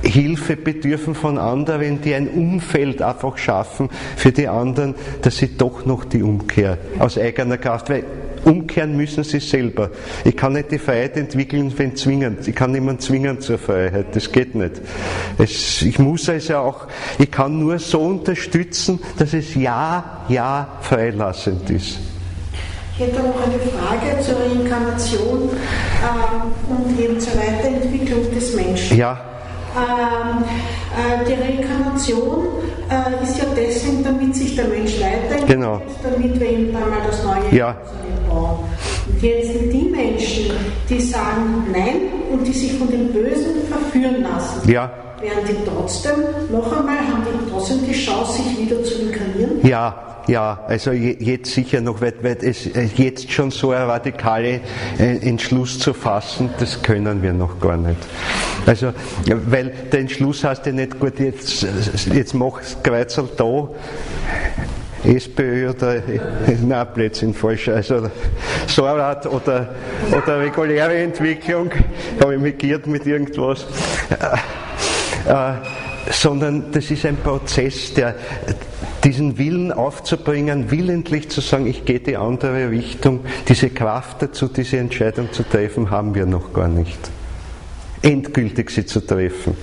Hilfe bedürfen von anderen, die ein Umfeld einfach schaffen für die anderen, dass sie doch noch die Umkehr aus eigener Kraft, weil umkehren müssen sie selber. Ich kann nicht die Freiheit entwickeln, wenn zwingend. Ich kann niemanden zwingen zur Freiheit, das geht nicht. Ich muss es ja auch, ich kann nur so unterstützen, dass es ja freilassend ist. Ich hätte noch eine Frage zur Reinkarnation und eben zur Weiterentwicklung des Menschen. Ja. Die Reinkarnation ist ja deswegen, damit sich der Mensch weiterentwickelt, genau. Damit wir ihm einmal das neue Jerusalem bauen. Und jetzt sind die Menschen, die sagen Nein und die sich von dem Bösen verführen lassen, werden die trotzdem, noch einmal, haben die trotzdem die Chance, sich wieder zu inkarnieren? Ja, also jetzt sicher noch, weil es jetzt schon so ein radikaler Entschluss zu fassen, das können wir noch gar nicht. Also, weil der Entschluss heißt ja nicht, gut, jetzt mach das Kreuzel da, SPÖ oder, nein, Blödsinn, falsch, also Sorrat oder reguläre Entwicklung, habe ich mich geirrt mit irgendwas, sondern das ist ein Prozess, der diesen Willen aufzubringen, willentlich zu sagen, ich gehe die andere Richtung, diese Kraft dazu, diese Entscheidung zu treffen, haben wir noch gar nicht. Endgültig sie zu treffen.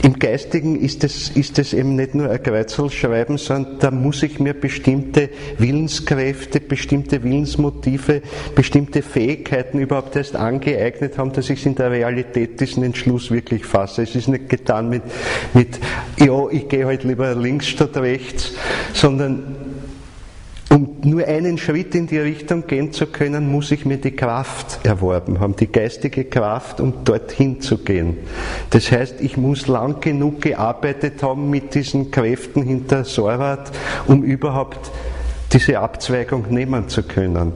Im Geistigen ist es eben nicht nur ein Kreuzel schreiben, sondern da muss ich mir bestimmte Willenskräfte, bestimmte Willensmotive, bestimmte Fähigkeiten überhaupt erst angeeignet haben, dass ich in der Realität diesen Entschluss wirklich fasse. Es ist nicht getan mit ja, ich gehe halt lieber links statt rechts, sondern um nur einen Schritt in die Richtung gehen zu können, muss ich mir die Kraft erworben haben, die geistige Kraft, um dorthin zu gehen. Das heißt, ich muss lang genug gearbeitet haben mit diesen Kräften hinter Sorrat, um überhaupt diese Abzweigung nehmen zu können.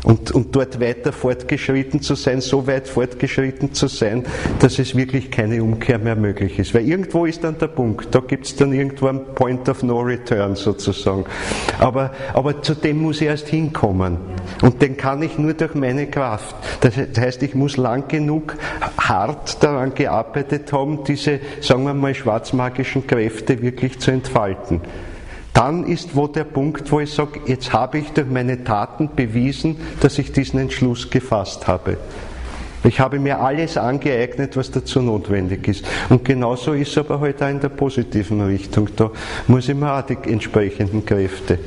Und dort weiter fortgeschritten zu sein, so weit fortgeschritten zu sein, dass es wirklich keine Umkehr mehr möglich ist. Weil irgendwo ist dann der Punkt, da gibt es dann irgendwo einen Point of No Return sozusagen. Aber zu dem muss ich erst hinkommen. Und den kann ich nur durch meine Kraft. Das heißt, ich muss lang genug hart daran gearbeitet haben, diese, sagen wir mal, schwarzmagischen Kräfte wirklich zu entfalten. Dann ist wo der Punkt, wo ich sage, jetzt habe ich durch meine Taten bewiesen, dass ich diesen Entschluss gefasst habe. Ich habe mir alles angeeignet, was dazu notwendig ist. Und genauso ist es aber halt auch in der positiven Richtung. Da muss ich mir auch die entsprechenden Kräfte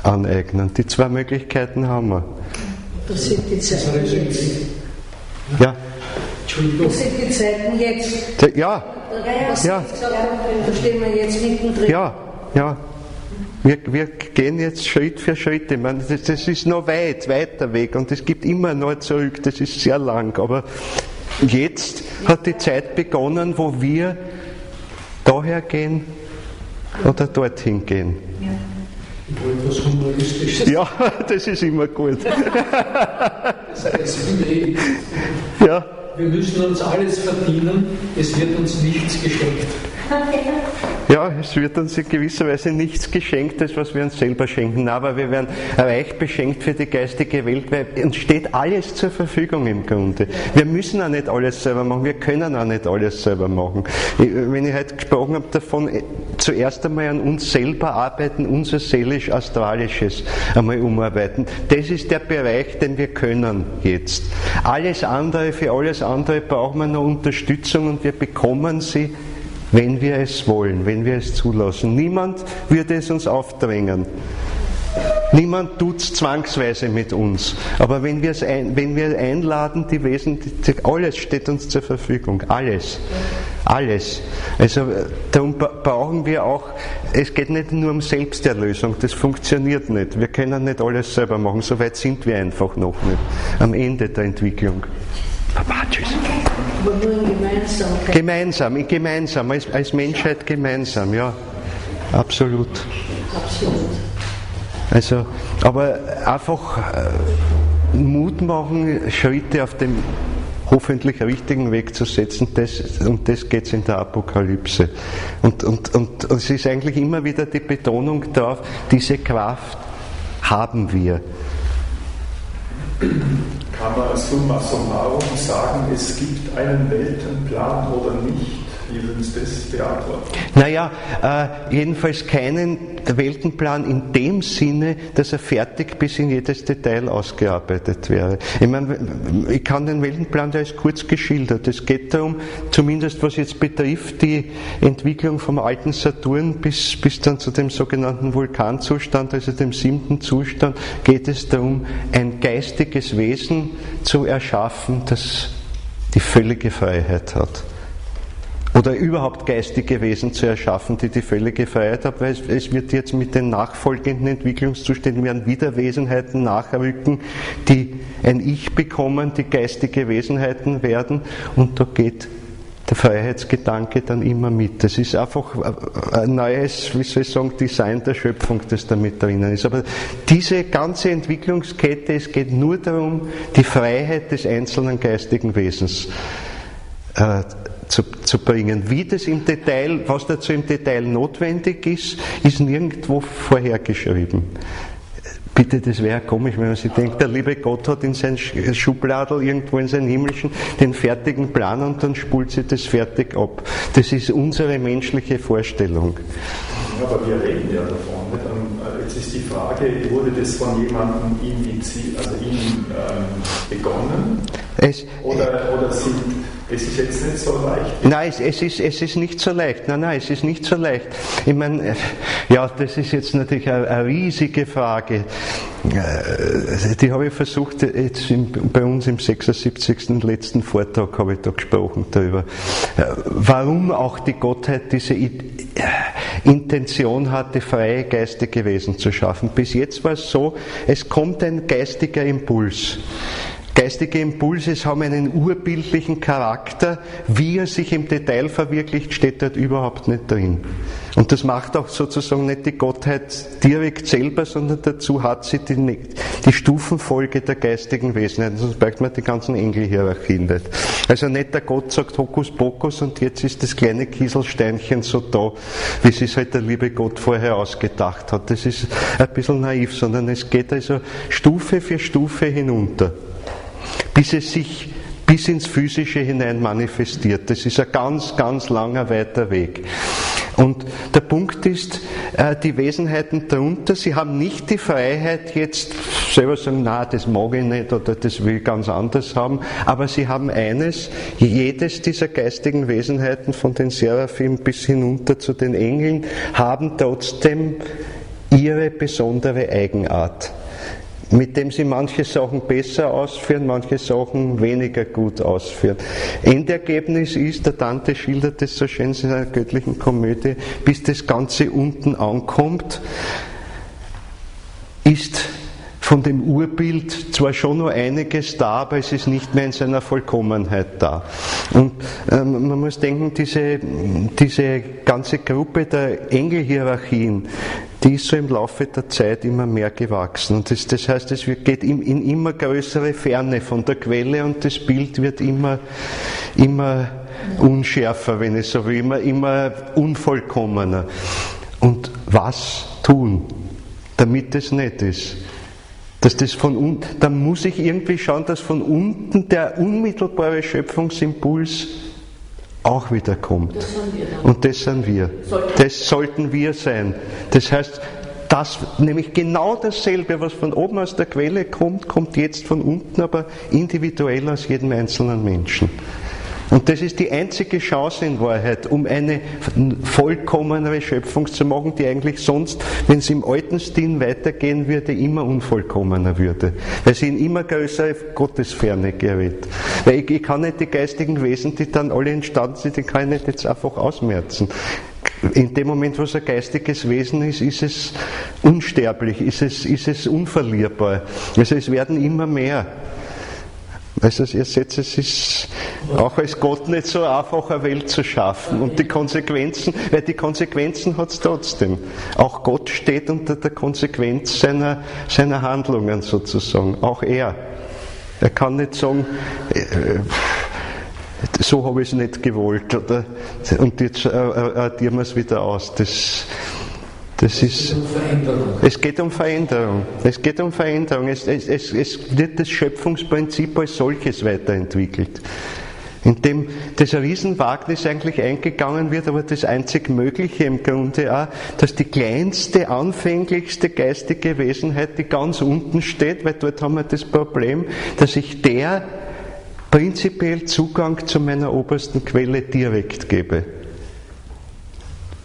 aneignen. Die zwei Möglichkeiten haben wir. Das sind die Zeiten jetzt. Ja. Entschuldigung. Das sind die Zeiten jetzt. Ja. Ja. Da stehen wir jetzt mittendrin. Ja, wir gehen jetzt Schritt für Schritt. Ich meine, das ist noch weiter Weg und es gibt immer noch zurück, das ist sehr lang. Aber jetzt hat die Zeit begonnen, wo wir daher gehen oder dorthin gehen. Etwas Humoristisches. Ja, das ist immer gut. Das heißt, ja. Wir müssen uns alles verdienen, es wird uns nichts geschenkt. Ja, es wird uns in gewisser Weise nichts geschenkt, das was wir uns selber schenken, aber wir werden reich beschenkt für die geistige Welt, weil uns steht alles zur Verfügung im Grunde. Wir müssen auch nicht alles selber machen, wir können auch nicht alles selber machen. Wenn ich heute gesprochen habe davon, zuerst einmal an uns selber arbeiten, unser seelisch-astralisches einmal umarbeiten, das ist der Bereich, den wir können jetzt. Für alles andere brauchen wir noch Unterstützung und wir bekommen sie, wenn wir es wollen, wenn wir es zulassen. Niemand würde es uns aufdrängen. Niemand tut es zwangsweise mit uns. Aber wenn wir einladen, die Wesen, alles steht uns zur Verfügung. Alles. Also darum brauchen wir auch, es geht nicht nur um Selbsterlösung, das funktioniert nicht. Wir können nicht alles selber machen, so weit sind wir einfach noch nicht. Am Ende der Entwicklung. Tschüss. Aber nur in Gemeinsamkeit. Gemeinsam, als Menschheit gemeinsam, ja. Absolut. Also, aber einfach Mut machen, Schritte auf dem hoffentlich richtigen Weg zu setzen, um das geht es in der Apokalypse. Und es ist eigentlich immer wieder die Betonung darauf, diese Kraft haben wir. Kann man summa summarum sagen, es gibt einen Weltenplan oder nicht? Wie würden Sie das beantworten? Naja, jedenfalls keinen Weltenplan in dem Sinne, dass er fertig bis in jedes Detail ausgearbeitet wäre. Ich meine, ich kann den Weltenplan, der ist kurz geschildert. Es geht darum, zumindest was jetzt betrifft, die Entwicklung vom alten Saturn bis dann zu dem sogenannten Vulkanzustand, also dem 7. Zustand, geht es darum, ein geistiges Wesen zu erschaffen, das die völlige Freiheit hat. Oder überhaupt geistige Wesen zu erschaffen, die völlige Freiheit haben, weil es wird jetzt mit den nachfolgenden Entwicklungszuständen werden wieder Wesenheiten nachrücken, die ein Ich bekommen, die geistige Wesenheiten werden, und da geht der Freiheitsgedanke dann immer mit. Das ist einfach ein neues, wie soll ich sagen, Design der Schöpfung, das da mit drinnen ist. Aber diese ganze Entwicklungskette, es geht nur darum, die Freiheit des einzelnen geistigen Wesens zu bringen. Wie das im Detail, was dazu im Detail notwendig ist, ist nirgendwo vorhergeschrieben. Bitte, das wäre komisch, wenn man sich denkt, der liebe Gott hat in sein Schubladel irgendwo in seinem Himmlischen den fertigen Plan und dann spult sie das fertig ab. Das ist unsere menschliche Vorstellung. Ja, aber wir reden ja davon. Jetzt ist die Frage, wurde das von jemandem begonnen? Oder es ist jetzt nicht so leicht? Nein, es ist nicht so leicht. Nein, es ist nicht so leicht. Ich meine, ja, das ist jetzt natürlich eine riesige Frage. Die habe ich versucht, jetzt bei uns im 76. letzten Vortrag habe ich da gesprochen darüber. Warum auch die Gottheit diese Intention hatte, freie geistige Wesen zu schaffen. Bis jetzt war es so, es kommt ein geistiger Impuls. Geistige Impulse haben einen urbildlichen Charakter. Wie er sich im Detail verwirklicht, steht dort überhaupt nicht drin. Und das macht auch sozusagen nicht die Gottheit direkt selber, sondern dazu hat sie die Stufenfolge der geistigen Wesenheiten. Sonst braucht man die ganzen Engelhierarchien nicht. Also nicht der Gott sagt Hokuspokus und jetzt ist das kleine Kieselsteinchen so da, wie es halt der liebe Gott vorher ausgedacht hat. Das ist ein bisschen naiv, sondern es geht also Stufe für Stufe hinunter, bis es sich bis ins Physische hinein manifestiert. Das ist ein ganz, ganz langer, weiter Weg. Und der Punkt ist, die Wesenheiten darunter, sie haben nicht die Freiheit, jetzt selber sagen, na, das mag ich nicht oder das will ich ganz anders haben, aber sie haben eines, jedes dieser geistigen Wesenheiten, von den Seraphim bis hinunter zu den Engeln, haben trotzdem ihre besondere Eigenart, mit dem sie manche Sachen besser ausführen, manche Sachen weniger gut ausführen. Endergebnis ist, der Dante schildert es so schön in seiner göttlichen Komödie, bis das Ganze unten ankommt, ist von dem Urbild zwar schon noch einiges da, aber es ist nicht mehr in seiner Vollkommenheit da. Und man muss denken, diese ganze Gruppe der Engelhierarchien, die ist so im Laufe der Zeit immer mehr gewachsen. Und das heißt, es geht in immer größere Ferne von der Quelle und das Bild wird immer unschärfer, wenn ich so will, immer unvollkommener. Und was tun, damit es nicht ist? Dass das von unten, dann muss ich irgendwie schauen, dass von unten der unmittelbare Schöpfungsimpuls auch wieder kommt. Und das sind wir. Das sollten wir sein. Das heißt, nämlich genau dasselbe, was von oben aus der Quelle kommt, kommt jetzt von unten, aber individuell aus jedem einzelnen Menschen. Und das ist die einzige Chance in Wahrheit, um eine vollkommenere Schöpfung zu machen, die eigentlich sonst, wenn es im alten Stil weitergehen würde, immer unvollkommener würde. Weil sie in immer größere Gottesferne gerät. Weil ich kann nicht die geistigen Wesen, die dann alle entstanden sind, die kann ich nicht jetzt einfach ausmerzen. In dem Moment, wo es ein geistiges Wesen ist, ist es unsterblich, ist es unverlierbar. Also es werden immer mehr. Also ihr seht, es ist auch als Gott nicht so einfach, eine Welt zu schaffen. Und die Konsequenzen hat es trotzdem. Auch Gott steht unter der Konsequenz seiner Handlungen sozusagen. Auch er. Er kann nicht sagen, so habe ich es nicht gewollt, oder? Und jetzt addieren wir es wieder aus. Es geht um Veränderung. Es wird das Schöpfungsprinzip als solches weiterentwickelt. In dem das Riesenwagnis eigentlich eingegangen wird, aber das einzig Mögliche im Grunde auch, dass die kleinste, anfänglichste geistige Wesenheit, die ganz unten steht, weil dort haben wir das Problem, dass ich der prinzipiell Zugang zu meiner obersten Quelle direkt gebe.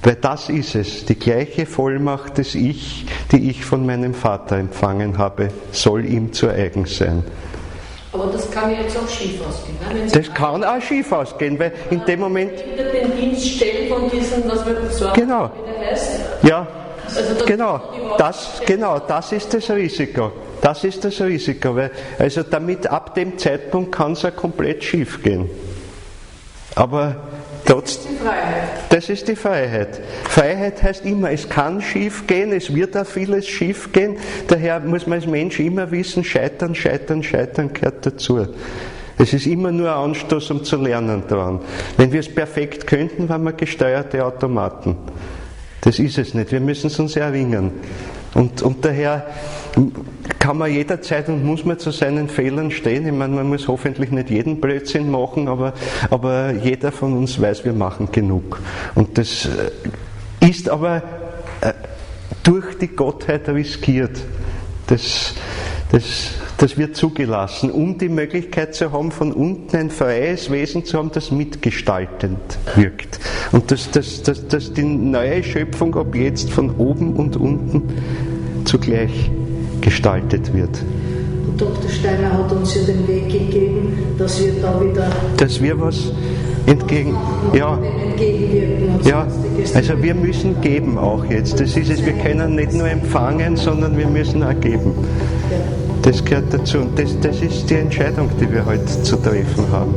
Weil das ist es, die gleiche Vollmacht des Ich, die ich von meinem Vater empfangen habe, soll ihm zu eigen sein. Aber das kann jetzt auch schief ausgehen. Ne? Das kann auch schief ausgehen, weil in dem Moment... den Dienst stellen von diesen, was wir so genau. heißt. Ja, also das ist das Risiko. Das ist das Risiko, weil also damit ab dem Zeitpunkt kann es ja komplett schief gehen. Aber trotzdem, das ist die Freiheit. Freiheit heißt immer, es kann schief gehen, es wird auch vieles schief gehen. Daher muss man als Mensch immer wissen, scheitern gehört dazu. Es ist immer nur ein Anstoß, um zu lernen daran. Wenn wir es perfekt könnten, wären wir gesteuerte Automaten. Das ist es nicht. Wir müssen es uns erringen. Und daher kann man jederzeit und muss man zu seinen Fehlern stehen. Ich meine, man muss hoffentlich nicht jeden Blödsinn machen, aber jeder von uns weiß, wir machen genug. Und das ist aber durch die Gottheit riskiert. Das wird zugelassen, um die Möglichkeit zu haben, von unten ein freies Wesen zu haben, das mitgestaltend wirkt. Und dass die neue Schöpfung ab jetzt von oben und unten zugleich gestaltet wird. Und Dr. Steiner hat uns ja den Weg gegeben, dass wir da wieder... Dass wir was entgegenwirken. Ja, also wir müssen geben auch jetzt. Das ist es, wir können nicht nur empfangen, sondern wir müssen auch geben. Das gehört dazu und das ist die Entscheidung, die wir heute zu treffen haben.